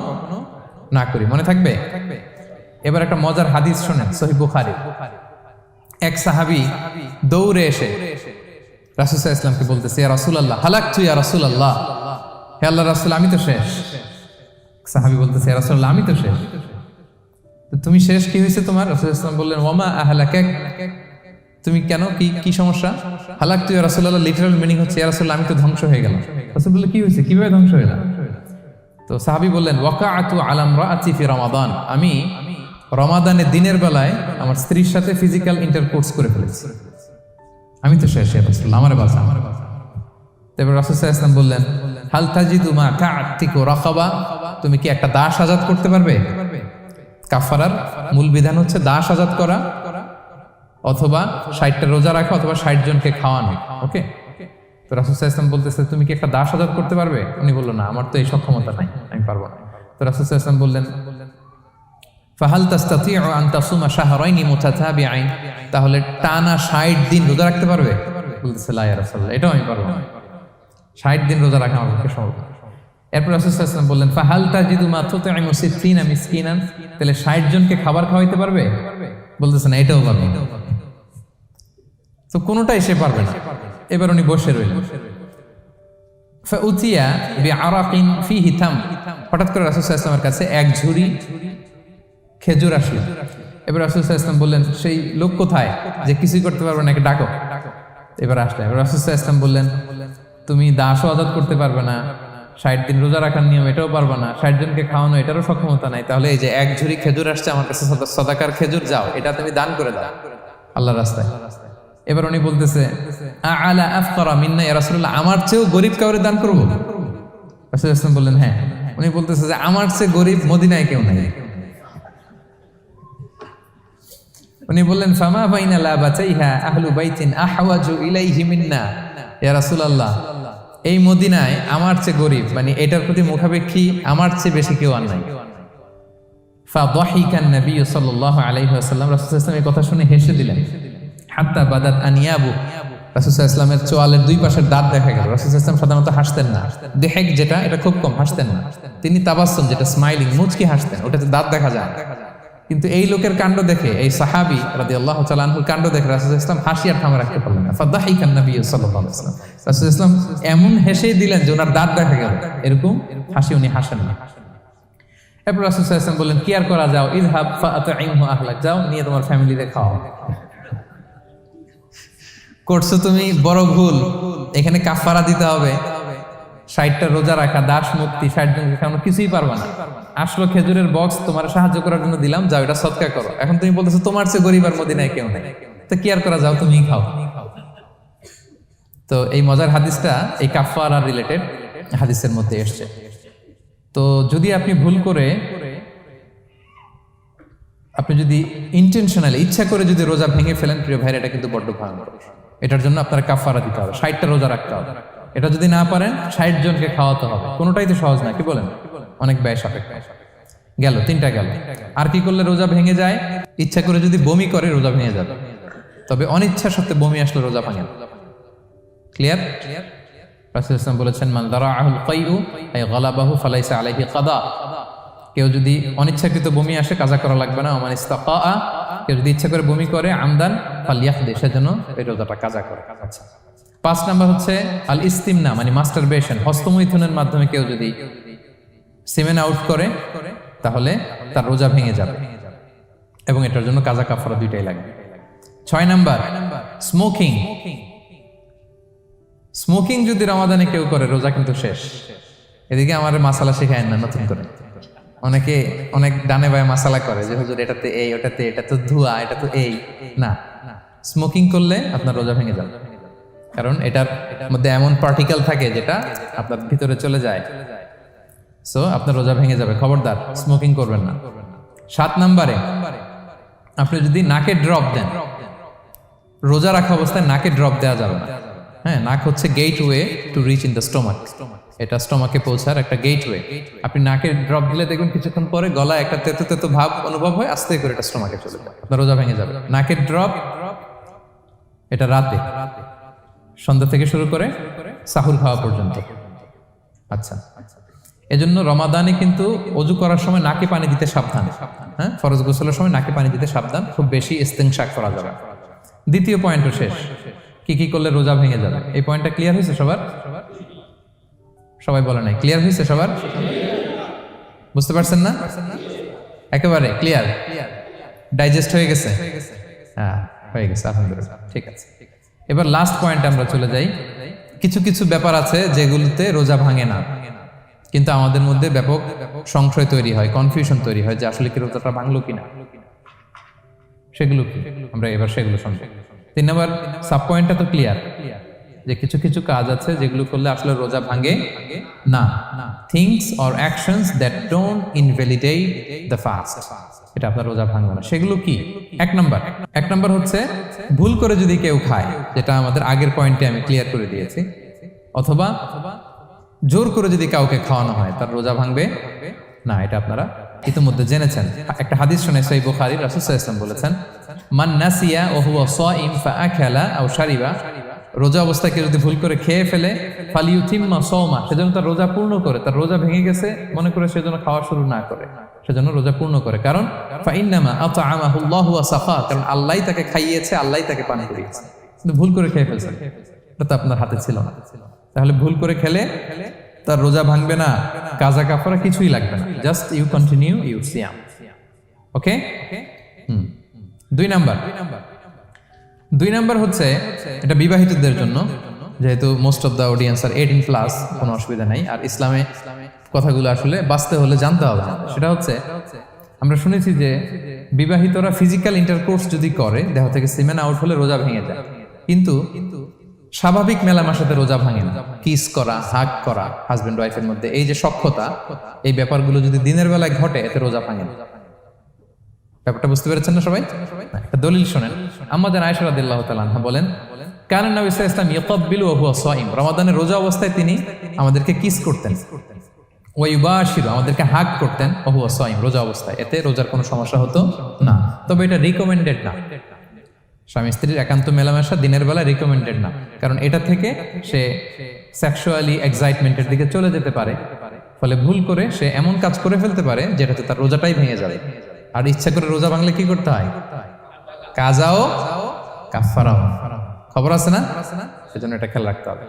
না করি, মনে থাকবে। এবার একটা মজার হাদিস শোনেন, সহিহ বুখারী। এক সাহাবী দৌড়ে এসে রাসূল সাল্লাল্লাহু আলাইহি ওয়াসাল্লামকে বলতেছে, ইয়া রাসূলুল্লাহ, হালাকতু ইয়া রাসূলুল্লাহ, হে আল্লাহর রাসূল, আমি তো শেষ। সাহাবী বলতেছে, ইয়া রাসূলুল্লাহ, আমি তো শেষ। তুমি শেষ, কি হয়েছে তোমার? রাসূল সাল্লাল্লাহু আলাইহি ওয়াসাল্লাম বললেন, ওয়ামা আহলাকাক, তুমি কেন, কি সমস্যা? হালাকতু ইয়া রাসূলুল্লাহ লিটারাল মিনিং হচ্ছে, ইয়া রাসূলুল্লাহ, আমি তো ধ্বংস হয়ে গেলাম। রাসূল বললেন, কি হয়েছে, কিভাবে ধ্বংস হয়ে গেলাম? তো সাহাবী বললেন, ওয়াকাআতু আলা ইমরাআতি ফি রমাদান, আমি রমাদানের দিনের বেলায় আমার স্ত্রীর সাথে ফিজিক্যাল ইন্টারকোর্স করে ফেলেছি, আমি তো শেষ, ইয়া রাসূলুল্লাহ, আমারে বাঁচান। তারপর রাসূল সাল্লাল্লাহু আলাইহি ওয়াসাল্লাম বললেন, হাল তাজিদু মা কা'তিকু রাকাবা, তুমি কি একটা দাস আজাদ করতে পারবে? কাফারার মূল বিধান হচ্ছে দাস আজাদ করা অথবা 60টা রোজা রাখা অথবা 60 জনকে খাওয়ানো। ওকে, তো রাসূল সাল্লাল্লাহু আলাইহি ওয়াসাল্লাম বলতেছে, তুমি কি একটা দাস আজাদ করতে পারবে? উনি বলল, না, আমার তো এই সক্ষমতা নাই, আমি পারবো না। তো রাসূল সাল্লাল্লাহু আলাইহি ওয়াসাল্লাম বললেন, ফাহাল তাস্তাতিউ আন তাসুমা শাহরাইনি মুতাতাবিআইন, তাহলে টানা 60 দিন রোজা রাখতে পারবে? বলতেছে, লা ইয়া রাসূলুল্লাহ, এটাও আমি পারবো না, 60 দিন রোজা রাখা আমার পক্ষে সম্ভব না। এরপর রাসূল সাল্লাল্লাহু আলাইহি ওয়াসাল্লাম বললেন, ফাহাল তাজিদু মা তুতঈমু 60 মিসকিনান, তাহলে 60 জনকে খাবার খাওয়াইতে পারবে? বলতেছে, না, এটাও পারবো না। তো কোনোটাই সে পারবে না। এবার উনি বসে রইলেন। ফাউতিয়া বিআরাকিন ফিহি তাম, হঠাৎ করে রাসূল সাল্লাল্লাহু আলাইহি ওয়াসাল্লামের কাছে এক ঝুড়ি খেজুর আসলো। এবার রাসূল সাল্লাল্লাহু আলাইহি ওয়াসাল্লাম বললেন, সেই লোক কোথায় যে কিছুই করতে পারবে না, একে ডাকো। এবার আসলে এবার রাসূল সাল্লাল্লাহু আলাইহি ওয়াসাল্লাম বললেন, তুমি দাসও আজাদ করতে পারবে না, 60 দিন রোজা রাখার নিয়ম এটাও পারবে না, 60 জনকে খাওয়ানো এটারও সক্ষমতা নাই, তাহলে এই যে এক ঝুড়ি খেজুর আসছে আমার কাছে, সাদাকার খেজুর, যাও এটা তুমি দান করে দাও আল্লাহর রাস্তায়। এবার উনি বলতেছে, আলা আফকারা মিন্না ইয়া রাসূলুল্লাহ, আমার চেয়েও গরীব কাউরে দান করব? রাসূল সাল্লাল্লাহু আলাইহি ওয়াসাল্লাম বললেন, হ্যাঁ। উনি বলতেছে যে আমার চেয়ে গরীব মদিনায় কেউ নাই। উনি বললেন, ফামা বাইনা লাবাতাইহা আহলু বাইতিন আহওয়াজু ইলাইহি মিন্না ইয়া রাসূলুল্লাহ, এই মদিনায় আমার চেয়ে গরীব, মানে এটার প্রতি মুখাপেক্ষী আমার চেয়ে বেশি কেউ আর নাই। ফাদাহিকান নবী সাল্লাল্লাহু আলাইহি ওয়াসাল্লাম, রাসূল সাল্লাল্লাহু আলাইহি ওয়াসাল্লাম এই কথা শুনে হেসে দিলেন। হাত্তা বাদাত আনিয়াবু, রাসূল সাল্লাল্লাহু আলাইহি ওয়াসাল্লামের চোয়ালের দুই পাশের দাঁত দেখা গেল। রাসূল সাল্লাল্লাহু আলাইহি ওয়াসাল্লাম সাধারণত হাসতেন না, দেহেক যেটা এটা খুব কম হাসতেন না, তিনি তাবাসসুম যেটা স্মাইলিং মুচকি হাসতেন, ওটাতে দাঁত দেখা যায়। কিন্তু এই লোকের কাণ্ড দেখে, এই সাহাবী রাদিয়াল্লাহু তাআলা আনহুর কাণ্ড দেখে রাসূল সাল্লাল্লাহু আলাইহি ওয়াসাল্লাম হাসি আর থামা রাখতে পারলেন না। ফাদাহিকান নবী সাল্লাল্লাহু আলাইহি ওয়াসাল্লাম, রাসূল সাল্লাল্লাহু আলাইহি ওয়াসাল্লাম এমন হেসেই দিলেন যে ওনার দাঁত দেখা গেল, এরকম হাসি উনি হাসেন না। এরপর রাসূল সাল্লাল্লাহু আলাইহি ওয়াসাল্লাম বললেন, কি আর করা, যাও, ইযহাব ফাআতঈমহু আহলাক, যাও নিয়ে তোমার ফ্যামিলিতে খাও। করছো তুমি বড় ভুল, এখানে কাফারা দিতে হবে, 60টা রোজা রাখা, দাস মুক্তি, 60 জনকে খাওয়ানো, কিছুই পারবা না। আসলো খেজুরের বক্স, তোমার সাহায্য করার জন্য দিলাম, যাও এটা সদকা করো। এখন তুমি বলতেছো তোমার চেয়ে গরীব আর মদিনায় কেউ নেই, তো কি আর করা, যাও তুমিই খাও। তো এই মজার হাদিসটা এই কাফারা রিলেটেড হাদিসের মধ্যে এসছে। তো যদি আপনি ভুল করে, আপনি যদি ইন্টেনশনালি ইচ্ছা করে যদি রোজা ভেঙে ফেলেন, প্রিয় ভাইরা, এটা কিন্তু বড্ড ভয়ঙ্কর। এটার জন্য আপনার কাফারা দিতে হবে, 60টা রোজা রাখতে হবে। এটা যদি না পারেন 60 জনকে খাওয়াতে হবে। কোনোটাই তো সহজ না, কি বলেন? অনেক ব্যয় সাপেক্ষ। গেল 3টা গেল। আর কি করলে রোজা ভেঙে যায়? ইচ্ছা করে যদি বমি করে রোজা ভেঙে যাবে, তবে অনিচ্ছা সত্ত্বে বমি আসলে রোজা ভাঙে। ক্লিয়ার? রাসূল সাল্লাল্লাহু আলাইহি ওয়াসাল্লাম বলেছেন, মান দারাআহুল কাইউ আই গালাবাহু ফালাইসা আলাইহি কাদা, কেউ যদি অনিচ্ছাকৃত বমি আসে কাজা করা লাগবে না। ওমান ইস্তাকা, কেউ যদি ইচ্ছা করে বমি করে, আমদান ফালইয়াকদি, সেজন্য এই রোজাটা কাজা করে। আচ্ছা, 5 নাম্বার হচ্ছে আল ইস্তিমনা, মানে মাস্টারবেশন, হস্তমৈথুনের মাধ্যমে কেউ যদি সেমেন আউট করে তাহলে তার রোজা ভেঙে যাবে, এবং এটার জন্য কাজা কাফারা দুইটাই লাগবে। 6 নাম্বার স্মোকিং। স্মোকিং যদি রমাদানে কেউ করে রোজা কিন্তু শেষ। এদিকে আমার মাসালা শেখায় না নতুন করে। অনেকে অনেক ডানে বায়ে মাসালা করে যে হুজুর এটাতে এই, ওটাতে এটা তো ধোঁয়া, এটা তো এই না। স্মোকিং করলে আপনার রোজা ভেঙে যাবে, কারণ এটার মধ্যে এমন পার্টিকেল থাকে যেটা আপনার ভিতরে চলে যায়, সো আপনার রোজা ভেঙে যাবে। খবরদার স্মোকিং করবেন না। 7 নম্বরে, আপনি যদি নাকে ড্রপ দেন, রোজা রাখা অবস্থায় নাকে ড্রপ দেওয়া যাবে না। হ্যাঁ, নাক হচ্ছে gateway to reach in the stomach. এটা স্টোমাকে পৌঁছার একটা গেটওয়ে। আপনি নাকে ড্রপ দিলে দেখবেন কিছুক্ষণ পরে গলায় একটা তেতো তেতো ভাব অনুভব হয়, আস্তে করে এটা স্টোমাকে চলে যায়, আপনার রোজা ভেঙে যাবে। নাকের ড্রপ এটা রাতে, সন্ধ্যা থেকে শুরু করে সাহুর খাওয়া পর্যন্ত। আচ্ছা, এজন্য রমাদানে কিন্তু অজু করার সময় নাকে পানি দিতে সাবধান। হ্যাঁ, ফরজ গোসলের সময় নাকে পানি দিতে সাবধান, খুব বেশি ইস্তেনশাক করা যাবে। দ্বিতীয় পয়েন্টও শেষ, কি কি করলে রোজা ভেঙে যাবে। এই পয়েন্টটা ক্লিয়ার হয়েছে সবার? সবাই বলে নাই, ক্লিয়ার হয়েছে সবার? বুঝতে পারছেন না? একেবারে ক্লিয়ার, ডাইজেস্ট হয়ে গেছে? হ্যাঁ, হয়ে গেছে, আলহামদুলিল্লাহ, ঠিক আছে। এবার লাস্ট পয়েন্ট আমরা চলে যাই। কিছু কিছু ব্যাপার আছে যেগুলোতে রোজা ভাঙে না, কিন্তু আমাদের মধ্যে ব্যাপক সংশয় তৈরি হয়, কনফিউশন তৈরি হয় যে আসলে কি রোজাটা ভাঙলো কিনা। সেগুলো কি আমরা এবার সেগুলো শুনবো। 3 নম্বর সাব পয়েন্টটা তো ক্লিয়ার, যে কিছু কিছু কাজ আছে যেগুলো করলে আসলে রোজা ভাঙে না। Things or actions that don't invalidate the fast, এটা আপনার রোজা ভাঙবে না। সেগুলো কি? 1 নম্বর হচ্ছে ভুল করে যদি কেউ খায়, যেটা আমাদের আগের পয়েন্টে আমি ক্লিয়ার করে দিয়েছি, অথবা জোর করে যদি কাউকে খাওয়ানো হয়, তার রোজা ভাঙবে না। এটা আপনারা ইতিমধ্যে জেনেছেন। একটা হাদিস শুনে সহিহ বুখারী, রাসূল সাল্লাল্লাহু আলাইহি ওয়াসাল্লাম বলেছেন, মান নাসিয়া ওয়া হুয়া সাইম ফাআকালা আও শারিবা, রোজা অবস্থায় কেউ যদি ভুল করে খেয়ে ফেলে, ফালিউতিম্মা সাওমা, সেজন্য তার রোজা পূর্ণ করে। তার রোজা ভেঙে গেছে মনে করে সেজন্য খাওয়া শুরু না করে, সেজন্য রোজা পূর্ণ করে। কারণ ফাইন্নামা আতআমাহুল্লাহু ওয়া সাকা, কারণ আল্লাহই তাকে খাইয়েছে, আল্লাহই তাকে পান করিয়েছে। কিন্তু ভুল করে খেয়ে ফেলছেন, এটা তো আপনার হাতে ছিল না। তাহলে ভুল করে খেলে তার রোজা ভাঙবে না, কাজা কাফারা কিছুই লাগবে না, জাস্ট ইউ কন্টিনিউ ইউর সিয়াম। ওকে। 2 নাম্বার হচ্ছে, এটা বিবাহিতদের জন্য, যেহেতু মোস্ট অফ দ্য অডিয়েন্স আর 18+, কোনো অসুবিধা নাই। আর ইসলামে কথাগুলো আসলে বাঁচতে হলে জানতে হবে। সেটা হচ্ছে, আমরা শুনেছি যে বিবাহিতরা ফিজিক্যাল ইন্টারকোর্স যদি করে, দেহ থেকে সিমেন আউট হলে রোজা ভেঙে যায়, কিন্তু স্বাভাবিক মেলামেশাতে রোজা ভাঙে না। কিস করা, হাগ করা হাজবেন্ড ওয়াইফের মধ্যে, এই যে সখ্যতা, এই ব্যাপারগুলো যদি দিনের বেলায় ঘটে, এতে রোজা ভাঙে না। ব্যাপারটা বুঝতে পেরেছেন না সবাই? একটা দলিল শোনেন। আম্মা জান আয়েশা রাদিয়াল্লাহু তাআলা আনহা বলেন, কানা নবী সাল্লাল্লাহু আলাইহি ওয়াসাল্লাম ইয়াকাব্বিলু ওয়া হুয়া সাইম, রমাদানের রোজা অবস্থায় তিনি আমাদেরকে কিস করতেন, ওয়া ইউবাশিরু, আমাদেরকে হাগ করতেন, ওয়া হুয়া সাইম, রোজা অবস্থায়। এতে রোজার কোনো সমস্যা হতো না। তবে এটা রিকমেন্ডেড না, স্বামী স্ত্রীর একান্ত মেলামেশা দিনের বেলা রিকমেন্ডেড না, কারণ এটা থেকে সে সেক্সুয়ালি এক্সাইটমেন্টের দিকে চলে যেতে পারে। ফলে ভুল করে সে এমন কাজ করে ফেলতে পারে যেটাতে তার রোজাটাই ভেঙে যাবে। আর ইচ্ছা করে রোজা ভাঙলে কি করতে হয়? কাজাও কাফারাও। খবর আছে না? সেজন্য এটা খেয়াল রাখতে হবে।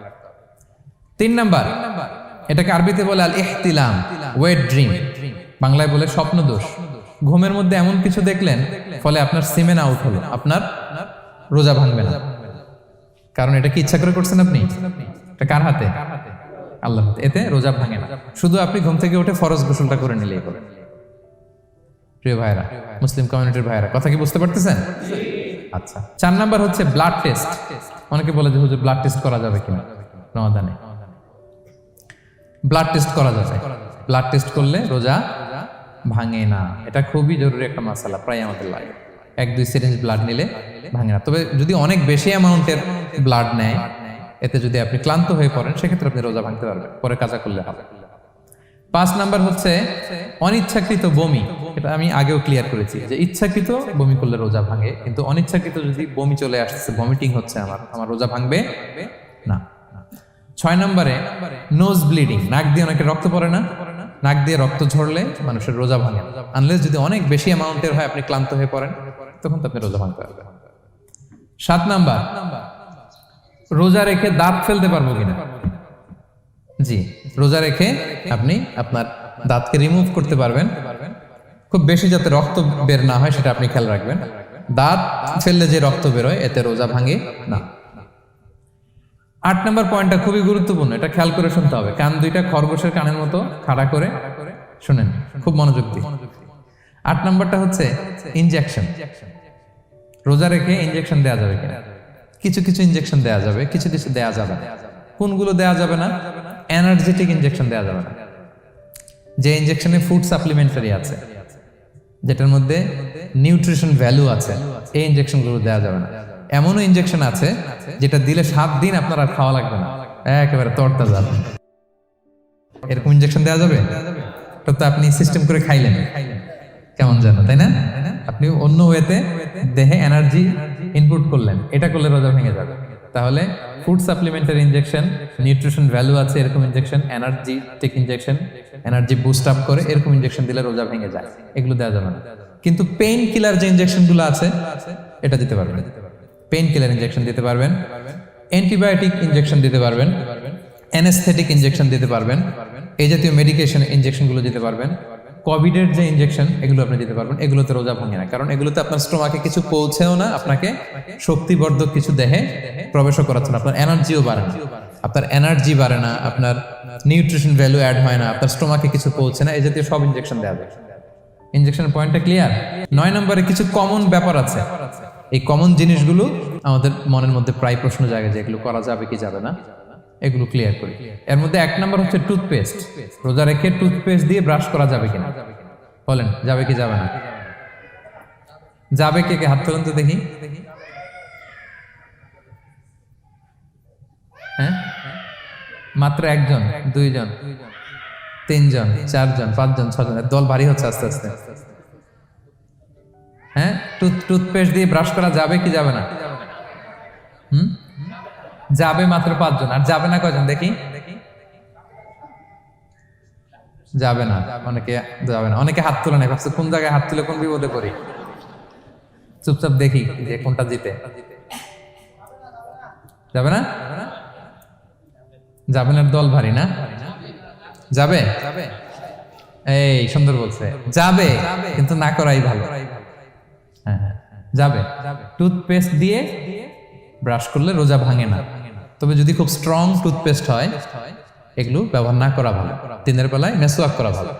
3 নাম্বার, এটাকে আরবিতে বলে আল ইহতিলাম, ওয়েট ড্রিম, বাংলায় বলে স্বপ্ন দোষ। ঘুমের মধ্যে এমন কিছু দেখলেন, ফলে আপনার সিমেন আউট হলো, আপনার রোজা ভাঙবে না। কারণ এটা কি ইচ্ছা করে করছেন আপনি? এটা কার হাতে? আল্লাহর হাতে। এতে রোজা ভাঙে না। শুধু আপনি ঘুম থেকে উঠে ফরজ গোসলটা করে নিলেই হবে। প্রিয় ভাইরা, মুসলিম কমিউনিটির ভাইরা, কথা কি বুঝতে পারতেছেন? আচ্ছা। 4 নাম্বার হচ্ছে ব্লাড টেস্ট। অনেকে বলে যে হুজুর ব্লাড টেস্ট করা যাবে কিনা রমাদানে? ব্লাড টেস্ট করা যাবে। ব্লাড টেস্ট করলে রোজা ভাঙে না। এটা খুবই জরুরি একটা মাসালা, প্রায় আমাদের লাগে। 1-2 সিরিঞ্জ ব্লাড নিলে ভাঙে না। তবে যদি অনেক বেশি অ্যামাউন্টের ব্লাড নেয়, এতে যদি আপনি ক্লান্ত হয়ে পড়েন, সেক্ষেত্রে আপনি রোজা ভাঙতে পারবেন, পরে কাজা করলে হবে। 5 নাম্বার হচ্ছে অনিচ্ছাকৃত বমি। এটা আমি আগেও ক্লিয়ার করেছি যে ইচ্ছাকৃত বমি করলে রোজা ভাঙে, কিন্তু অনিচ্ছাকৃত যদি বমি চলে আসছে, ভমিটিং হচ্ছে, আমার রোজা ভাঙবে না। 6 নম্বরে নোজ ব্লিডিং, নাক দিয়ে অনেকে রক্ত পড়ে না, নাক দিয়ে রক্ত ঝরলে মানুষের রোজা ভাঙে, আনলেস যদি অনেক বেশি অ্যামাউন্টের হয়, আপনি ক্লান্ত হয়ে পড়েন, তখন তো আপনি রোজা ভাঙতে পারবেন। 7 নাম্বার, রোজা রেখে দাঁত ফেলতে পারবো কিনা? জি, রোজা রেখে আপনি আপনার দাঁতকে রিমুভ করতে পারবেন, খুব বেশি যাতে রক্ত বের না হয় সেটা আপনি খেয়াল রাখবেন। দাঁত ফেললে যে রক্ত বেরোয়, এতে রোজা ভাঙে না। 8 নম্বর পয়েন্টটা খুবই গুরুত্বপূর্ণ, এটা খেয়াল করে শুনতে হবে। কান দুইটা খরগোশের কানের মতো খাড়া করে শুনেন, খুব মনোযোগ দিয়ে। 8 নম্বরটা হচ্ছে ইনজেকশন। রোজা রেখে ইনজেকশন দেওয়া যাবে কিনা? কিছু কিছু ইনজেকশন দেওয়া যাবে, কিছু কিছু দেওয়া যাবে না। কোনগুলো দেওয়া যাবে না? এনার্জেটিক ইনজেকশন দেওয়া যাবে না। যে ইনজেকশনে ফুড সাপ্লিমেন্টারি আছে, যেটার মধ্যে নিউট্রিশন ভ্যালু আছে, এই ইনজেকশনগুলো দেওয়া যাবে না। এমনও ইনজেকশন আছে যেটা দিলে 7 দিন আপনার আর খাওয়া লাগবে না, একেবারে তরতাজা। এরকম ইনজেকশন দেওয়া যাবে? তো আপনি সিস্টেম করে খাইলেন কেমন যেন, তাই না? আপনি অন্য ওয়েতে দেহে এনার্জি ইনপুট করলেন, এটা করলে রোজা ভেঙে যাবে। তাহলে food supplementary injection, nutrition value আছে এরকম injection, energetic injection, energy boost up করে এরকম ইনজেকশন দিলে রোজা ভেঙে যায়, এগুলো দেওয়া যাবে না। কিন্তু পেইন কিলার যে ইনজেকশনগুলো আছে এটা দিতে পারবেন। পেইন কিলার ইনজেকশন দিতে পারবেন, অ্যান্টিবায়োটিক ইনজেকশন দিতে পারবেন, অ্যানেস্থেটিক ইনজেকশন দিতে পারবেন, এই জাতীয় মেডিকেশন ইনজেকশনগুলো দিতে পারবেন। কোভিডের যে ইনজেকশন এগুলো আপনি দিতে পারবেন, এগুলোতে রোজা ভাঙে না, কারণ এগুলোতে আপনার স্টোমাকে কিছু পৌঁছেও না, আপনাকে শক্তিবর্ধক কিছু দেহে প্রবেশও করাচ্ছে না, আপনার এনার্জিও বাড়ে না, আপনার এনার্জি বাড়ে না, আপনার নিউট্রিশন ভ্যালু অ্যাড হয় না, আপনার স্টোমাকে কিছু পৌঁছে না, এই জাতীয় সব ইনজেকশন দেওয়া যায়। ইনজেকশনের পয়েন্টটা ক্লিয়ার? 9 নম্বরে কিছু কমন ব্যাপার আছে, এই কমন জিনিসগুলো আমাদের মনের মধ্যে প্রায় প্রশ্ন জাগে যে এগুলো করা যাবে কি যাবে না, এগুলো ক্লিয়ার করি। এর মধ্যে 1 নম্বর হচ্ছে টুথপেস্ট। রোজা রেখে টুথপেস্ট দিয়ে ব্রাশ করা যাবে কিনা? বলেন যাবে কি যাবে না? যাবে, কে কে হাত তোলেন তো দেখি। হ্যাঁ, মাত্র 1 জন, 2 জন, 3 জন, 4 জন, 5 জন, 6 জন, দল ভারী হচ্ছে আস্তে আস্তে। হ্যাঁ, টুথপেস্ট দিয়ে ব্রাশ করা যাবে কি যাবে না? যাবে মাত্র 5 জন। আর যাবে না কয়জন দেখি? যাবে না, অনেকে যাবে না, অনেকে হাত তুলে নেই, ভাবছে কোন জায়গায় হাত তুলে কোন বিপদে পড়ি। চুপচাপ দেখি যে কোনটা জিতে। যাবে না? যাবে না, দল ভারী না? যাবে? এই সুন্দর বলছে, যাবে, কিন্তু না করাই ভালো। হ্যাঁ, যাবে। টুথপেস্ট দিয়ে ব্রাশ করলে রোজা ভাঙে না, তবে যদি খুব স্ট্রং টুথপেস্ট হয় এগুলো ব্যবহার না করা ভালো। দিনের বেলায় মেসওয়াক করা ভালো।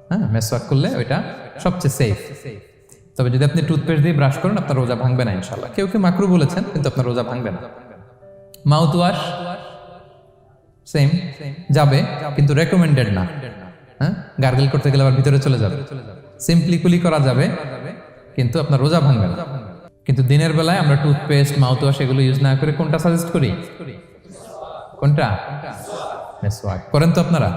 হ্যাঁ, মেসওয়াক করলে ওইটা সবচেয়ে সেফ। তবে যদি আপনি টুথপেস্ট দিয়ে ব্রাশ করেন আপনার রোজা ভাঙবে না ইনশাআল্লাহ। কেউ কেউ মাকরু বলেছেন, কিন্তু আপনার রোজা ভাঙবে না। মাউথ ওয়াশ সেম, যাবে, কিন্তু রেকমেন্ডেড না। হ্যাঁ, গার্গল করতে গেলে আবার ভিতরে চলে যাবে। সিম্পলি কুলি করা যাবে, কিন্তু আপনার রোজা ভাঙবে না। কিন্তু দিনের বেলায় আমরা টুথপেস্ট, মাউথ ওয়াশ এগুলো ইউজ না করে কোনটা সাজেস্ট করি? কোনটা? মেসওয়াক করেন তো আপনারা?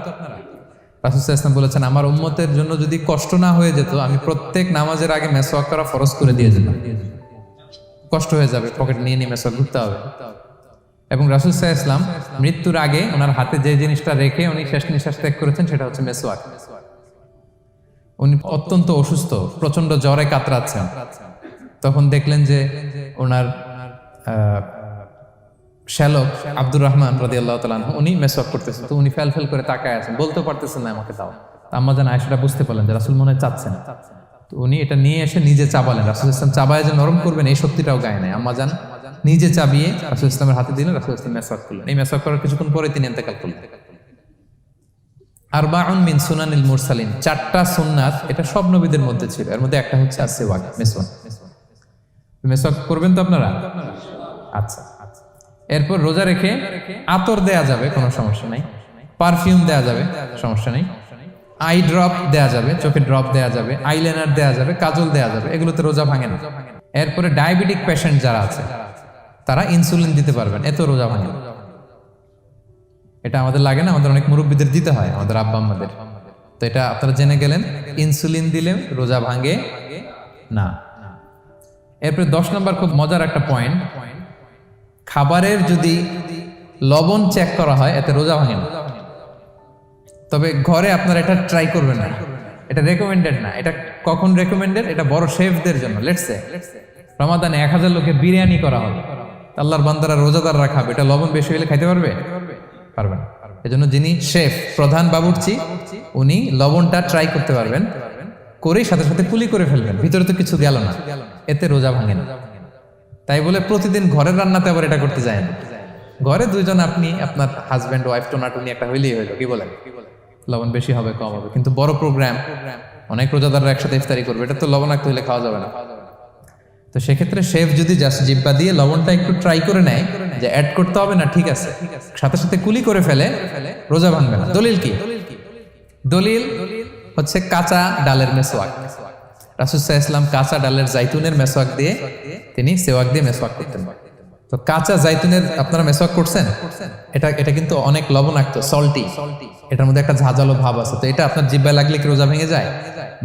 রাসূল সাল্লাল্লাহু আলাইহি ওয়াসাল্লাম বলেছেন, আমার উম্মতের জন্য যদি কষ্ট না হয়ে যেত আমি প্রত্যেক নামাজের আগে মেসওয়াক করা ফরজ করে দিয়ে যেতাম। কষ্ট হয়ে যাবে, পকেট নিয়ে নিয়ে মেসওয়াক ঘুরতে হবে। এবং রাসূল সাল্লাল্লাহু আলাইহি ওয়াসাল্লাম মৃত্যুর আগে ওনার হাতে যে জিনিসটা রেখে উনি শেষ নিঃশ্বাস ত্যাগ করেছেন সেটা হচ্ছে মেসওয়াক। উনি অত্যন্ত অসুস্থ, প্রচন্ড জ্বরে কাতরাচ্ছেন, তখন দেখলেন যে ওনার শ্যালক আব্দুর রহমান রাদিয়াল্লাহু তাআলা আনহু উনি মেসওয়াক করতেছেন, তো উনি ফেল করে তাকায় আছেন, বলতে পারতেছেন না আমাকে দাও। আম্মা জান আয়েশা বুঝতে পারলেন যে রাসূল মনে হয় চাচ্ছেন, তো উনি এটা নিয়ে এসে নিজে চাবালেন। রাসূল ইসলাম চাবায় যে নরম করবেন এই শক্তিটাও গায়ে নাই। আম্মা জান নিজে চাবিয়ে রাসূল ইসলামের হাতে দিলেন, রাসূল ইসলাম মেসওয়াক করলেন। এই মেসওয়াক করার কিছুক্ষণ পরে তিনি ইন্তেকাল করলেন। আরবাউন মিন সুনানিল মুরসালিন, 4টা সুন্নাত, এটা সব নবীদের মধ্যে ছিল, এর মধ্যে একটা হচ্ছে আসওয়াক, মেসওয়াক। মেসওয়াক করবেন তো আপনারা? আচ্ছা। এরপর রোজা রেখে আতর দেয়া যাবে, কোনো সমস্যা নাই। পারফিউম দেয়া যাবে, সমস্যা নেই। আই ড্রপ দেয়া যাবে, চোখে ড্রপ দেয়া যাবে, আইলাইনার দেয়া যাবে, কাজল দেয়া যাবে, এগুলোতে রোজা ভাঙে না। এরপরে ডায়াবেটিক পেশেন্ট যারা আছে তারা ইনসুলিন দিতে পারবেন, এত রোজা ভাঙে না। এটা আমাদের লাগে না, আমাদের অনেক মুরব্বীদের দিতে হয়, আমাদের আব্বা আম্মাদের। তো এটা আপনারা জেনে গেলেন, ইনসুলিন দিলে রোজা ভাঙে না। এরপরে 10 নম্বর খুব মজার একটা পয়েন্ট, খাবারের যদি লবণ চেক করা হয় এতে রোজা ভাঙে না। তবে ঘরে আপনারা এটা ট্রাই করবেন না, এটা রেকমেন্ডেড না। এটা কখন রেকমেন্ডেড? এটা বড় শেফদের জন্য। লেটস সে রমাদানে 1000 লোকের বিরিয়ানি করা হবে, আল্লাহর বান্দারা রোজাদাররা খাবে, এটা লবণ বেশি হলে খাইতে পারবে? পারবে না। এজন্য যিনি শেফ, প্রধান বাবুর্চি, উনি লবণটা ট্রাই করতে পারবেন, করেই সাথে সাথে কুলি করে ফেলবেন, ভিতরে তো কিছু গেল না, এতে রোজা ভাঙে না। তাই বলে প্রতিদিন ঘরের রান্নাতে আবার এটা করতে যায় না, ঘরে দুইজন, আপনি আপনার হাজব্যান্ড ওয়াইফ টোনাটুনি একটা হইলেই হইলো, কি বলেন? লবণ বেশি হবে কম হবে, কিন্তু বড় প্রোগ্রাম, অনেক রোজাদাররা একসাথে ইফতারি করবে, এটা তো লবণাক্ত হইলে খাওয়া যাবে না। তো সেক্ষেত্রে শেফ যদি জাস্ট জিব্বা দিয়ে লবণটা একটু ট্রাই করে নেয় যে অ্যাড করতে হবে না, ঠিক আছে, সাথে সাথে কুলি করে ফেলে, রোজা ভাঙবে না। দলিল কি? দলিল হচ্ছে কাঁচা ডালের মেসওয়াক। রাসূল সাল্লাল্লাহু আলাইহি ওয়াসাল্লাম কাঁচা ডালের জাইতুনের মেসওয়াক দিয়ে তিনি সেওয়াক দিয়ে মেসওয়াক করতেন। তো কাঁচা জাইতুনের আপনারা মেসওয়াক করছেন, এটা কিন্তু অনেক লবণাক্ত, সল্টি, এটার মধ্যে একটা ঝাঁঝালো ভাব আছে। তো এটা আপনার জিহ্বায় লাগলে কি রোজা ভেঙে যায়?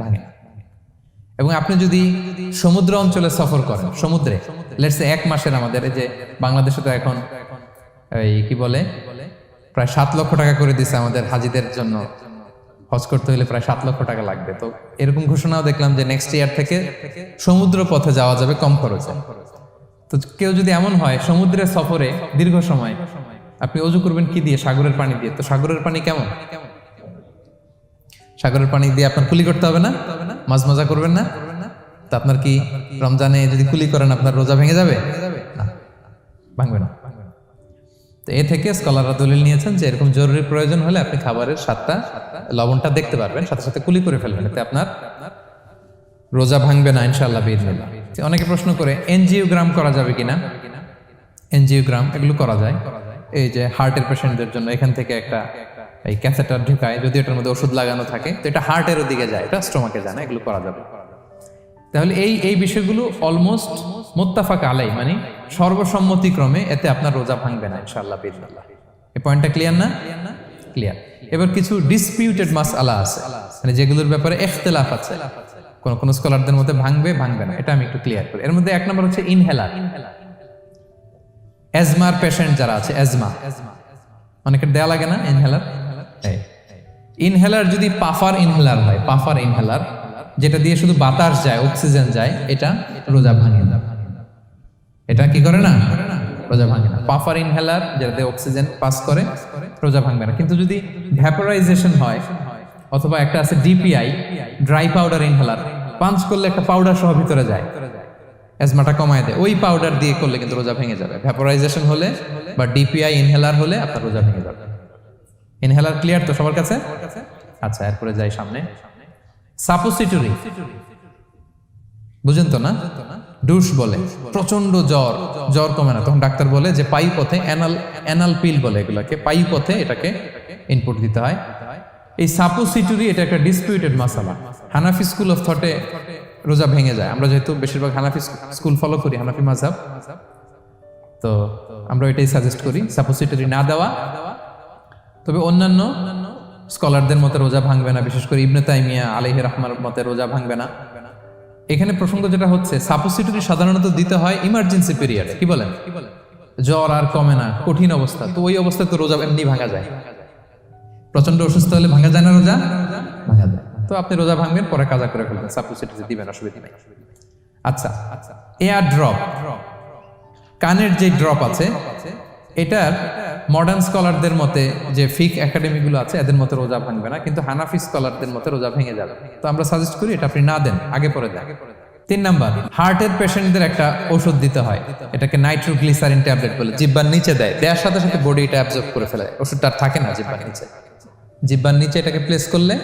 ভাঙে না। এবং আপনি যদি সমুদ্র অঞ্চলে সফর করেন, সমুদ্রে লেটস সে 1 মাসের, আমাদের এই যে বাংলাদেশে তো এখন এই কি বলে প্রায় 7 লক্ষ টাকা করে দিছে আমাদের হাজিদের জন্য, হজ করতে হলে প্রায় 7 লক্ষ টাকা লাগবে। তো এরকম ঘোষণাও দেখলাম যে নেক্সট ইয়ার থেকে সমুদ্র পথে যাওয়া যাবে কম খরচে। তো কেউ যদি এমন হয় সমুদ্রের সফরে দীর্ঘ সময়, আপনি অজু করবেন কি দিয়ে? সাগরের পানি দিয়ে। তো সাগরের পানি কেমন? সাগরের পানি দিয়ে আপনার কুলি করতে হবে না? মাছ মজা করবেন না? তো আপনার কি রমজানে যদি কুলি করেন আপনার রোজা ভেঙে যাবে? না, ভাঙবে না। তো এ থেকে স্কলাররা দলিল নিয়েছেন যে এরকম জরুরি প্রয়োজন হলে আপনি খাবারের স্বাদটা, লবণটা দেখতে পারবেন, সাথে সাথে কুলি করে ফেলবেন, এতে আপনার রোজা ভাঙবে না ইনশাআল্লাহ বিইজনিল্লাহ। অনেকে প্রশ্ন করে এনজিওগ্রাম করা যাবে কিনা? এনজিওগ্রাম এগুলো করা যায়। এই যে হার্টের পেশেন্টদের জন্য এখান থেকে একটা এই ক্যাথেটার ঢুকায়, যদি এটার মধ্যে ওষুধ লাগানো থাকে, তো এটা হার্টের দিকে যায়, এটা স্টোমাকে যায় না, এগুলো করা যাবে। তাহলে এই বিষয়গুলো অলমোস্ট মুত্তাফাক আলাই, মানে সর্বসম্মতিক্রমে, এতে আপনার রোজা ভাঙবে না ইনশাআল্লাহ বিইজনিল্লাহ। এই পয়েন্টটা ক্লিয়ার না? ক্লিয়ার। এবার কিছু ডিসপিউটেড মাসআলা আছে, মানে যেগুলোর ব্যাপারে ইখতিলাফ আছে, কোন স্কলারদের মধ্যে ভাঙবে না, এটা আমি একটু ক্লিয়ার করি। এর মধ্যে 1 নম্বর হচ্ছে ইনহেলার। অ্যাজমার পেশেন্ট যারা আছে, অ্যাজমা অনেকের দেয়া লাগে না ইনহেলার। ইনহেলার যদি পাফার ইনহেলার হয়, পাফার ইনহেলার যেটা দিয়ে শুধু বাতাস যায়, অক্সিজেন যায়, এটা রোজা ভাঙে না। এটা কি করে না? রোজা ভাঙে না। পাফার ইনহেলার যেটা দিয়ে অক্সিজেন পাস করে, রোজা ভাঙবে না। কিন্তু যদি ভ্যাপোরাইজেশন হয়, অথবা একটা আছে DPI, dry powder inhaler, punch করলে একটা পাউডার সহ ভিতরে যায়, অ্যাজমাটা কমায় দেয়, ওই পাউডার দিয়ে করলে কিন্তু রোজা ভেঙে যাবে। ভ্যাপোরাইজেশন হলে বা ডিপিআই ইনহেলার হলে আপনার রোজা ভেঙে যাবে। ইনহেলার ক্লিয়ার তো সবার কাছে? আচ্ছা, এরপরে যাই সামনে। সাপোসিটরি বুঝেন তো না? ডুশ বলে, প্রচন্ড জ্বর কমে না, তখন ডাক্তার বলে যে পায়ু পথে, অ্যানাল পিল বলে এগুলাকে, পায়ু পথে এটাকে ইনপুট দিতে হয়। এই সাপোসিটরি এটা একটা ডিসপিউটেড মাসালা। হানাফি স্কুল অফ থটে রোজা ভেঙে যায়। আমরা যেহেতু বেশিরভাগ হানাফি স্কুল ফলো করি, হানাফি মাযহাব, তো আমরা এটাই সাজেস্ট করি সাপোসিটরি না দেওয়া। তবে অন্যান্য স্কলারদের মতে রোজা ভাঙবে না, বিশেষ করে ইবনে তাইমিয়া আলাইহি রাহমার মতে রোজা ভাঙবে না। এখানে প্রসঙ্গ যেটা হচ্ছে, সাপোসিটরি সাধারণত দিতে হয় ইমার্জেন্সি পিরিয়ডে, কি বলেন? জ্বর আর কমে না, কঠিন অবস্থা, তো ওই অবস্থায় তো রোজা এমনি ভাঙা যায়। প্রচন্ড অসুস্থ হলে ভাঙা যায় না রোজা? ভাঙা যায়। তো আপনি রোজা ভাঙবেন, পরে কাজা করে ফেলবেন, সাপোসিটরি দিবেন, অসুবিধা নাই। আচ্ছা, এয়ার ড্রপ, কানের যে ড্রপ আছে, এটার মডার্ন স্কলারদের মতে, যে ফিক একাডেমিগুলো আছে, এদের মতে রোজা ভাঙবে না, কিন্তু হানাফি স্কলারদের মতে রোজা ভেঙে যাবে। তো আমরা সাজেস্ট করি এটা আপনি না দেন, আগে পরে দেন। 3 নাম্বার, হার্টের পেশেন্টদের একটা ওষুধ দিতে হয়, এটাকে নাইট্রোগ্লিসারিন ট্যাবলেট বলে, জিহ্বার নিচে দেওয়ার সাথে সাথে বডি এটা অ্যাবজর্ব করে ফেলে, ওষুধটা আর থাকে না জিহ্বার নিচে। জিহ্বার নিচে এটাকে প্লেস করলে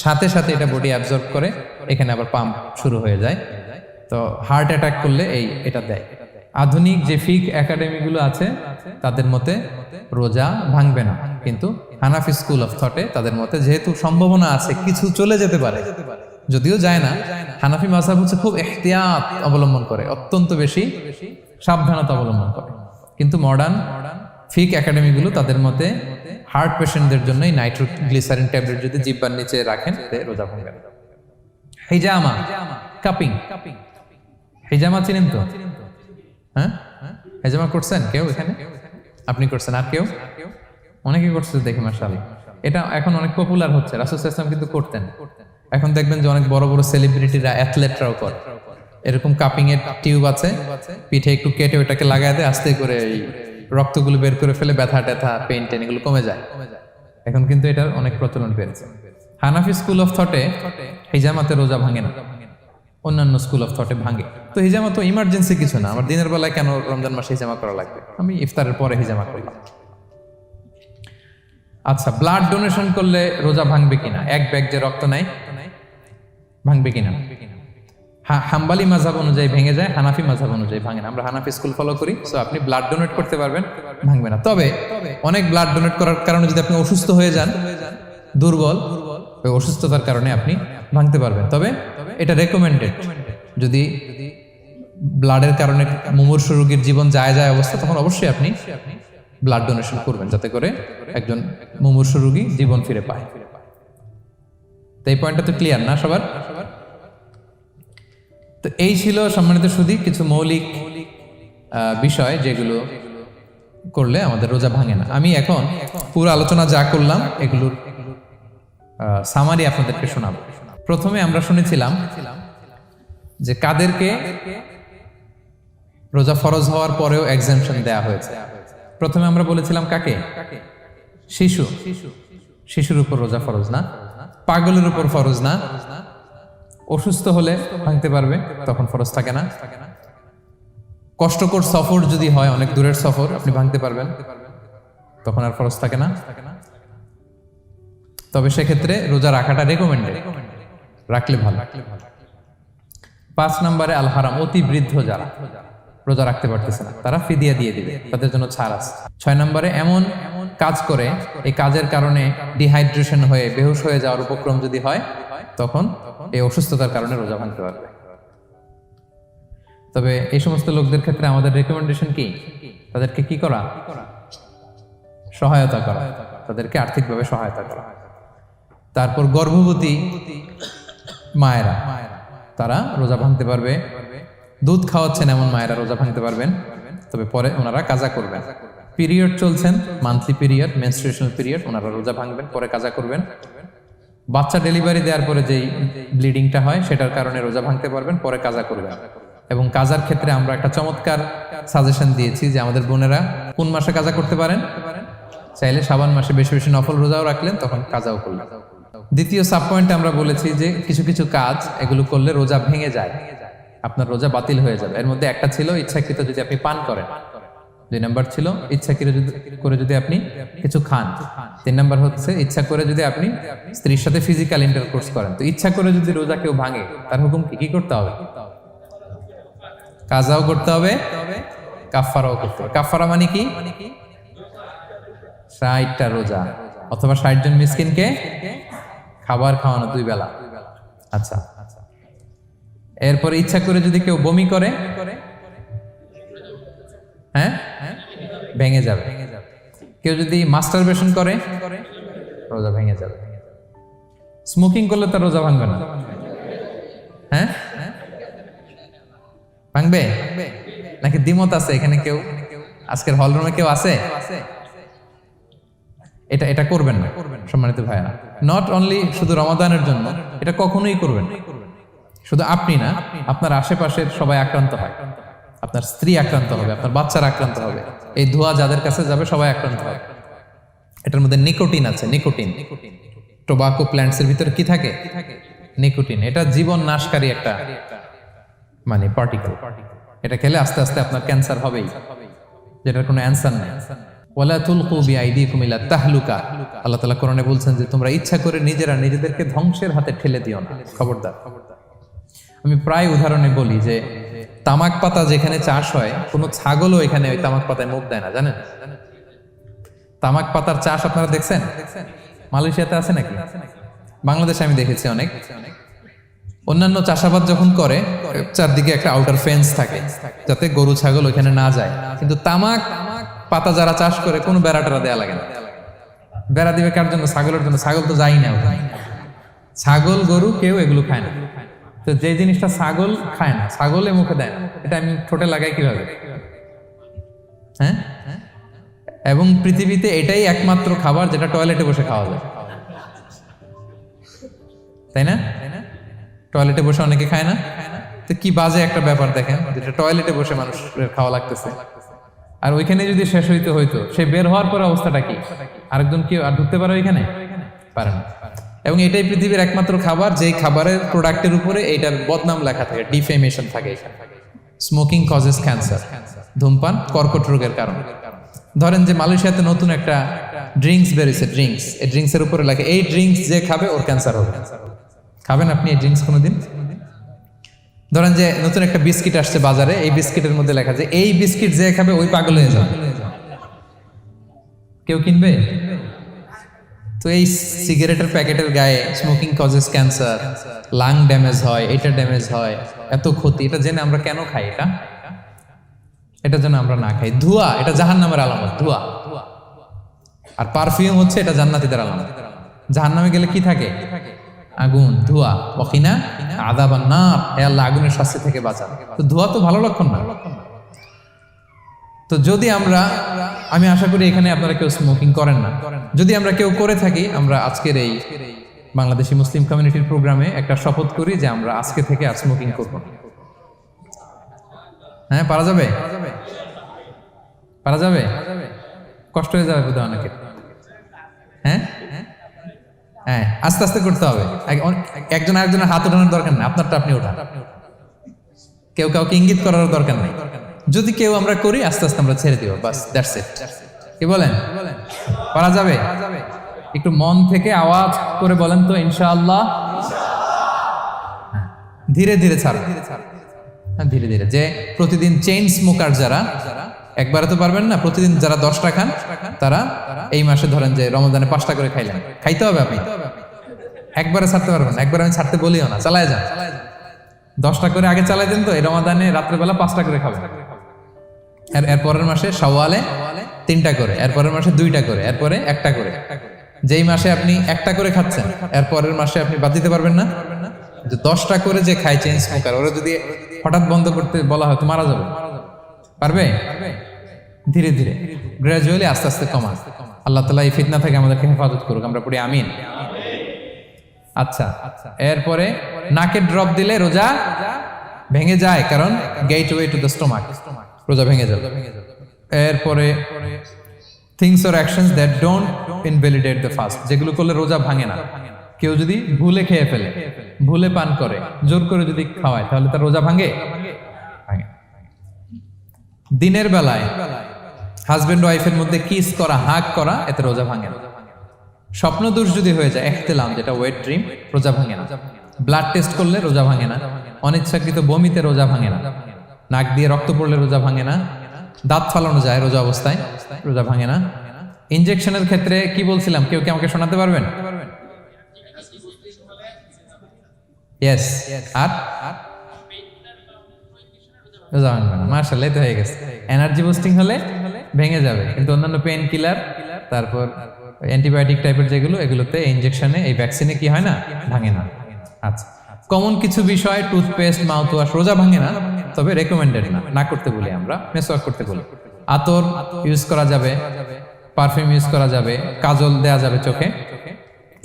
সাথে সাথে এটা বডি অ্যাবজর্ব করে, এখানে আবার পাম্প শুরু হয়ে যায়। তো হার্ট অ্যাটাক করলে এটা দেয়। আধুনিক যে ফিক একাডেমিগুলো আছে তাদের মতে রোজা ভাঙবে না, কিন্তু হানাফি স্কুল অফ থটে তাদের মতে যেহেতু সম্ভাবনা আছে কিছু চলে যেতে পারে, যদিও যায় না, হানাফি মাযহাব হচ্ছে খুব ইহতিয়াত অবলম্বন করে, অত্যন্ত বেশি সাবধানতা অবলম্বন করে। কিন্তু মডার্ন ফিক একাডেমিগুলো তাদের মতে হার্ট পেশেন্টদের জন্য নাইট্রোগ্লিসারিন ট্যাবলেট যদি জিহ্বার নিচে রাখেন, রোজা ভাঙবে না। হিজামা, কাপিং, হিজামা চিনেন তো? হ্যাঁ, হেজামা করছেন কেউ এখানে? আপনি করছেন, আর কেউ? অনেকে করছে দেখি মাশাআল্লাহ। এটা এখন অনেক পপুলার হচ্ছে, রাসূল সাল্লাল্লাহু আলাইহি ওয়াসাল্লাম কিন্তু করতেন। এখন দেখবেন যে অনেক বড় বড় সেলিব্রিটিরা, অ্যাথলেটরাও করে। এরকম কাপিং এর টিউব আছে, পিঠে একটু কেটে ওটাকে লাগায় দেয়, আস্তে করে এই রক্তগুলো বের করে ফেলে, ব্যথা ট্যাথা, পেইন টেন এগুলো কমে যায়। এখন কিন্তু এটার অনেক প্রচলন বেড়েছে। হানাফি স্কুল অফ থটে হিজামাতে রোজা ভাঙে না, অন্যান্য স্কুল অফ থটে ভাঙে। তো হিজামা তো ইমার্জেন্সি কিছু না, আমার দিনের বেলায় কেন রমজান মাসে হিজামা করা লাগবে, আমি ইফতারের পরে হিজামা করলাম। আচ্ছা, ব্লাড ডোনেশন করলে রোজা ভাঙবে কিনা? এক ব্যাগ যে রক্ত নেয় ভাঙবে কিনা? হাম্বালি মাযহাব অনুযায়ী ভেঙে যায়, হানাফি মাযহাব অনুযায়ী ভাঙে না। আমরা হানাফি স্কুল ফলো করি, সো আপনি ব্লাড ডোনেট করতে পারবেন, ভাঙবে না। তবে অনেক ব্লাড ডোনেট করার কারণে যদি আপনি অসুস্থ হয়ে যান, দুর্বল, ওই অসুস্থতার কারণে আপনি ভাঙতে পারবেন। তবে এটা রেকমেন্ডেড, যদি ব্লাডের কারণে মুমূর্ষু রোগীর জীবন যায় অবস্থা, তখন অবশ্যই আপনি ব্লাড ডোনেশন করবেন, যাতে করে একজন মুমূর্ষু রোগী জীবন ফিরে পায়। তো এই পয়েন্টটা তো ক্লিয়ার না সবার? তো এই ছিল সম্মানিত সুধী কিছু মৌলিক বিষয় যেগুলো করলে আমাদের রোজা ভাঙে না। আমি এখন পুরো আলোচনা যা করলাম এগুলোর সামারি আপনাদেরকে শোনাবো। প্রথমে আমরা শুনেছিলাম যে কাদেরকে রোজা ফরজ হওয়ার পরেও এক্সাম্পশন দেয়া হয়েছে। প্রথমে আমরা বলেছিলাম কাকে? শিশুর উপর রোজা ফরজ না, পাগলের উপর ফরজ না, অসুস্থ হলে ভাঙতে পারবে, তখন ফরজ থাকে না। কষ্টকর সফর যদি হয়, অনেক দূরের সফর, আপনি ভাঙতে পারবেন, তখন আর ফরজ থাকে না। তবে সেক্ষেত্রে রোজা রাখাটা রেকমেন্ডেড, রাখলে ভালো। 5 নম্বরে আল হারাম, অতি বৃদ্ধ যারা রোজা রাখতে পারতেছে না, তারা ফিদিয়া দিয়ে দিবে, তাদের জন্য ছাড় আছে। 6 নম্বরে এমন কাজ করে, এই কাজের কারণে ডিহাইড্রেশন হয়ে বেহুশ হয়ে যাওয়ার উপক্রম যদি হয়, তখন এই অসুস্থতার কারণে রোজা ভাঙতে পারবে। তবে এই সমস্ত লোকদের ক্ষেত্রে আমাদের রেকমেন্ডেশন কি? তাদেরকে কি করা? সহায়তা করা, তাদেরকে আর্থিকভাবে সহায়তা করা। তারপর গর্ভবতী মায়েরা, তারা রোজা ভাঙতে পারবে। দুধ খাওয়াচ্ছেন এমন মায়েরা রোজা ভাঙতে পারবেন, তবে পরে ওনারা কাজা করবেন। পিরিয়ড চলছেন, মান্থলি পিরিয়ড, মেনস্ট্রুয়েশনাল পিরিয়ড, ওনারা রোজা ভাঙবেন, পরে কাজা করবেন। বাচ্চা ডেলিভারি দেওয়ার পরে যেই ব্লিডিংটা হয়, সেটার কারণে রোজা ভাঙতে পারবেন, পরে কাজা করবেন। এবং কাজার ক্ষেত্রে আমরা একটা চমৎকার সাজেশন দিয়েছি যে আমাদের বোনেরা কোন মাসে কাজা করতে পারেন? চাইলে শাবান মাসে বেশি বেশি নফল রোজাও রাখলেন, তখন কাজাও করলেন। দ্বিতীয় সাব পয়েন্টে আমরা বলেছি যে কিছু কিছু কাজ এগুলো করলে রোজা ভেঙে যায়, আপনার রোজা বাতিল হয়ে যাবে। এর মধ্যে একটা ছিল ইচ্ছাকৃত যদি আপনি পান করেন, 2 নম্বর ছিল ইচ্ছাকৃত করে যদি আপনি কিছু খান, 3 নম্বর হচ্ছে ইচ্ছা করে যদি আপনি স্ত্রীর সাথে ফিজিক্যাল ইন্টারকোর্স করেন। তো ইচ্ছা করে যদি রোজা কেউ ভাঙে, তার হুকুম কি করতে হবে? কাজাও করতে হবে, কাফফারাও করতে হবে। কাফফারা মানে কি? 60টা রোজা অথবা 60 জন মিসকিনকে খাবার খাওয়ানো 2 বেলা। আচ্ছা, এরপরে ইচ্ছা করে যদি কেউ বমি করে, হ্যাঁ, ভেঙে যাবে। কেউ যদি মাস্টারবেশন করে, রোজা ভেঙে যাবে। স্মোকিং করলে তার রোজা ভাঙবে না, হ্যাঁ? ভাঙবে নাকি দ্বিমত আছে এখানে? কেউ আজকের হল রুমে কেউ আছে? এটা করবেন না সম্মানিত ভাইয়া। নট অনলি শুধু রমাদানের জন্য, এটা কখনোই করবেন না। শুধু আপনি না, আপনার আশেপাশের সবাই আক্রান্ত হয়, আপনার স্ত্রী আক্রান্ত হবে, আপনার বাচ্চারা আক্রান্ত হবে, এই ধোঁয়া যাদের কাছে যাবে সবাই আক্রান্ত হবে। এটার মধ্যে নিকোটিন আছে, নিকোটিন। টোবাকো প্ল্যান্টস এর ভিতরে কি থাকে? নিকোটিন। এটা জীবন নাশকারী একটা মানে পার্টিকেল। এটা খেলে আস্তে আস্তে আপনার ক্যান্সার হবেই, যেটার কোনো অ্যান্সার নেই। ওয়ালা তুলকু বিআইদিকুম ইলা তাহলুকা, আল্লাহ তাআলা কোরআনে বলছেন যে তোমরা ইচ্ছা করে নিজেদেরকে ধ্বংসের হাতে ঠেলে দিও না। খবরদার। আমি প্রায় উদাহরণে বলি যে তামাক পাতা যেখানে চাষ হয়, কোনো ছাগলও এখানে ওই তামাক পাতায় মুখ দেয় না, জানেন? তামাক পাতার চাষ আপনারা দেখছেন? মালয়েশিয়াতে আছে নাকি? বাংলাদেশে আমি দেখেছি অনেক। অন্যান্য চাষাবাদ যখন করে, চারদিকে একটা আউটার ফেন্স থাকে যাতে গরু ছাগল ওইখানে না যায়। কিন্তু তামাক পাতা যারা চাষ করে, কোনো বেড়া টেরা দেয়া লাগে না। বেড়া দিবে কার জন্য? ছাগলের জন্য। ছাগল তো যাই না ওখানে। ছাগল গরু কেউ এগুলো খায় না। তো যে জিনিসটা ছাগল খায় না, ছাগলে মুখে দেয় না, এটা আমি ঠোঁটে লাগাই কিভাবে? হ্যাঁ। এবং পৃথিবীতে এটাই একমাত্র খাবার যেটা টয়লেটে বসে খাওয়া যায়, তাই না? টয়লেটে বসে অনেকে খায় না। তো কি বাজে একটা ব্যাপার দেখেন, যেটা টয়লেটে বসে মানুষের খাওয়া লাগতেছে, আর ওইখানে যদি শেষ হইতো, সে বের হওয়ার পর অবস্থাটা কি? আরেকজন কি আর ঢুকতে পারে ওইখানে? পারে না। এবং এটাই পৃথিবীর একমাত্র খাবার যেই খাবারের প্রোডাক্টের উপরে এইটার বদনাম লেখা থাকে, ডিফেমেশন থাকে এখানে। স্মোকিং কজেস ক্যান্সার, ধূমপান কর্কট রোগের কারণ। ধরেন যে মালয়েশিয়াতে নতুন একটা ড্রিঙ্কস বেরিয়েছে, ড্রিঙ্কস, এই ড্রিঙ্কসের উপরে লেখে এই ড্রিঙ্কস যে খাবে ওর ক্যান্সার হবে। খাবেন আপনি এই ড্রিঙ্কস কোনোদিন? ধরেন যে নতুন একটা বিস্কিট আসছে বাজারে, এই বিস্কিটের মধ্যে লেখা যে এই বিস্কিট যে খাবে ওই পাগল হয়ে যাবে। কেউ কিনবে? তো এই সিগারেটের প্যাকেটের গায়ে smoking causes cancer, lung damage হয়, এটা ড্যামেজ হয়, এত ক্ষতি, এটা জেনে আমরা কেন খাই? এটা যেন আমরা না খাই। ধোঁয়া, এটা জাহান্নামের আলামত, ধোঁয়া। আর পারফিউম হচ্ছে এটা জান্নাতীদের আলামত। জাহান্নামে গেলে কি থাকে? আগুন, ধোঁয়া। ওয়াকিনা আযাবান নার, হে আল্লাহ আগুনের শাস্তি থেকে বাঁচান। তো ধোঁয়া তো ভালো লক্ষণ না। তো যদি আমি আশা করি এখানে আপনারা কেউ স্মোকিং করেন না। যদি আমরা কেউ করে থাকি, আমরা আজকের এই বাংলাদেশি মুসলিম কমিউনিটির প্রোগ্রামে একটা শপথ করি যে আমরা আজকে থেকে আর স্মোকিং করব না। হ্যাঁ, পারা যাবে? পারা যাবে? কষ্ট হয়ে যাবে বোধহয় অনেকের। হ্যাঁ হ্যাঁ, আস্তে আস্তে করতে হবে। একজন আরেকজনের হাত ওঠানোর দরকার নেই, আপনারটা আপনি ওঠান। কেউ কাউকে ইঙ্গিত করার দরকার নেই। যদি কেউ আমরা করি, আস্তে আস্তে আমরা ছেড়ে দিব, বাস, দ্যাটস ইট। কি বলেন? পারা যাবে? একটু মন থেকে আওয়াজ করে বলেন তো, ইনশাআল্লাহ। ধীরে ধীরে ছাড়, হ্যাঁ ধীরে ধীরে। যে প্রতিদিন চেইন স্মোকার যারা, একবারে তো পারবেন না, প্রতিদিন যারা 10টা খান তারা এই মাসে ধরেন যে রমজানে 5টা করে খাইলেন, খাইতে হবে আপনি। একবারে ছাড়তে পারবেন না, একবার আমি ছাড়তে বলিও না, চালায় যান। 10টা করে আগে চালাই দেন তো, এই রমাদানে রাত্রেবেলা 5টা করে খাবেন। এরপরের মাসে শাওয়ালে 3টা করে, এরপরের মাসে 2টা করে, এরপরে 1টা করে। যেই মাসে আপনি 1টা করে খাচ্ছেন, এরপরের মাসে আপনি বাদ দিতে পারবেন না। যে 10টা করে যে খায় চেইন স্মোকার, ওরা যদি হঠাৎ বন্ধ করতে বলা হয় তো মারা যাবে। পারবে? ধীরে ধীরে, গ্রাজুয়ালি, আস্তে আস্তে কমা। আল্লাহ তাআলা এই ফিতনা থেকে আমাদেরকে হেফাজত করুক, আমরা পড়ি আমিন। আচ্ছা, এরপরে নাকে ড্রপ দিলে রোজা ভেঙে যায়, কারণ গেটওয়ে টু দ্য স্টোমাক, রোজা ভেঙে যাবে। এরপরে things or actions that don't invalidate the fast, যেগুলো করলে রোজা ভাঙে না। কেউ যদি ভুলে খেয়ে ফেলে, ভুলে পান করে, জোর করে যদি খাওয়ায়, তাহলে তার রোজা ভাঙে? ভাঙে। দিনের বেলায় হাজবেন্ড ওয়াইফের মধ্যে কিস করা, হাগ করা, এতে রোজা ভাঙে না। স্বপ্ন দোষ যদি হয়ে যায়, ইহতিলাম, যেটা ওয়েট ড্রিম, রোজা ভাঙে না। ব্লাড টেস্ট করলে রোজা ভাঙে না। অনিচ্ছাকৃত বমিতে রোজা ভাঙে না। নাক দিয়ে রক্ত পড়লে রোজা ভাঙে না। দাঁত ফালানো যায় রোজা অবস্থায়, রোজা ভাঙে না। ইনজেকশনের ক্ষেত্রে কি বলছিলাম, কেউ কি আমাকে শোনাতে পারবেন? ইয়েস। আর রোজা ভাঙবে না। মাশাআল্লাহ, তো হয়ে গেছে। এনার্জি বুস্টিং হলে ভেঙে যাবে, কিন্তু অন্যান্য পেন কিলার, তারপর অ্যান্টিবায়োটিক টাইপের যেগুলো, এগুলোতে ইনজেকশনে, এই ভ্যাকসিনে কি হয় না, ভাঙে না। আচ্ছা, কমন কিছু বিষয়, টুথপেস্ট, মাউথ ওয়াশ, রোজা ভাঙে না, তবে রেকমেন্ডেড না, না করতে বলি আমরা, মেসওয়াক করতে বলি। আতর ইউজ করা যাবে, পারফিউম ইউজ করা যাবে, কাজল দেয়া যাবে চোখে,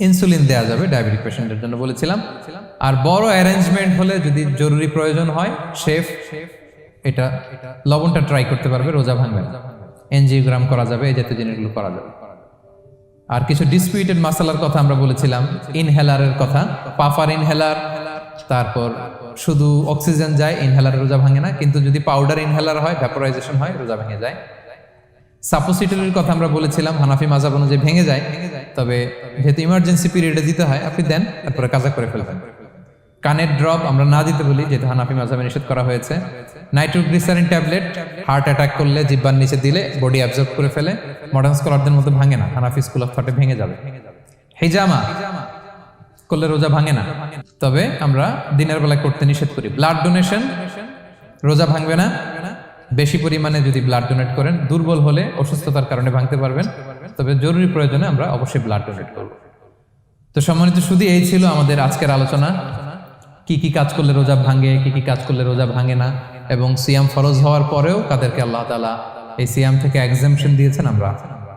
ইনসুলিন দেয়া যাবে ডায়াবেটিক পেশেন্টের জন্য বলেছিলাম। আর বড় অ্যারেঞ্জমেন্ট হলে, যদি জরুরি প্রয়োজন হয়, শেফ এটা লবণটা ট্রাই করতে পারবে, রোজা ভাঙবে না। এনজিওগ্রাম করা যাবে, এই জাতীয় জিনিসগুলো করা যাবে। আর কিছু ডিসপিউটেড মাসালার কথা আমরা বলেছিলাম, ইনহেলারের কথা, পাফার ইনহেলার, তারপর শুধু অক্সিজেন যায়, ইনহেলার রোজা ভাঙে না, কিন্তু যদি পাউডার ইনহেলার হয়, ভ্যাপোরাইজেশন হয়, রোজা ভেঙে যায়। সাপোসিটরির কথা আমরা বলেছিলাম, হানাফি মাযহাব অনুযায়ী ভেঙে যায়, তবে যেহেতু ইমার্জেন্সি পিরিয়ডে দিতে হয়, আপনি দেন, তারপরে কাজা করে ফেলবেন। কানের ড্রপ আমরা না দিতে বলি, যেহেতু হানাফি মাযহাবে নিষেধ করা হয়েছে। নাইট্রোগ্লিসারিন ট্যাবলেট হার্ট অ্যাটাক করলে জিহ্বার নিচে দিলে বডি অ্যাবজর্ব করে ফেলে, মডার্ন স্কলারদের মতো ভাঙে না, হানাফি স্কুল অফ থটে ভেঙে যাবে। হিজামা করলে রোজা ভাঙে না, তবে আমরা দিনের বেলায় করতে নিষেধ করি। ব্লাড ডোনেশন রোজা ভাঙবে না, বেশি পরিমাণে যদি ব্লাড ডোনেট করেন, দুর্বল হলে অসুস্থতার কারণে ভাঙতে পারবেন, তবে জরুরি প্রয়োজনে আমরা অবশ্যই ব্লাড ডোনেট করব। তো সম্মানিত শুধু এই ছিল আমাদের আজকের আলোচনা, কি কি কাজ করলে রোজা ভাঙে, কি কি কাজ করলে রোজা ভাঙে না, এবং সিয়াম ফরজ হওয়ার পরেও কাদেরকে আল্লাহ তাআলা এই সিয়াম থেকে এক্সাম্পশন দিয়েছেন, আমরা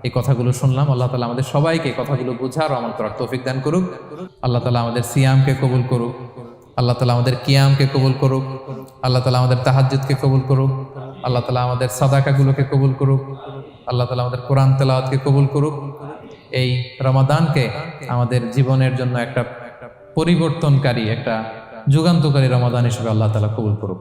এই কথাগুলো শুনলাম। আল্লাহ তাআলা আমাদের সবাইকে এই কথাগুলো বোঝার ও আমল করার তৌফিক দান করুক। আল্লাহ তাআলা আমাদের সিয়ামকে কবুল করুক, আল্লাহ তাআলা আমাদের কিয়ামকে কবুল করুক, আল্লাহ তাআলা আমাদের তাহাজ্জুদকে কবুল করুক, আল্লাহ তাআলা আমাদের সাদাকাগুলোকে কবুল করুক, আল্লাহ তাআলা আমাদের কোরআন তেলাওয়াতকে কবুল করুক। এই রমাদানকে আমাদের জীবনের জন্য একটা পরিবর্তনকারী, একটা যুগান্তকারী রমাদান হিসেবে আল্লাহ তাআলা কবুল করুক।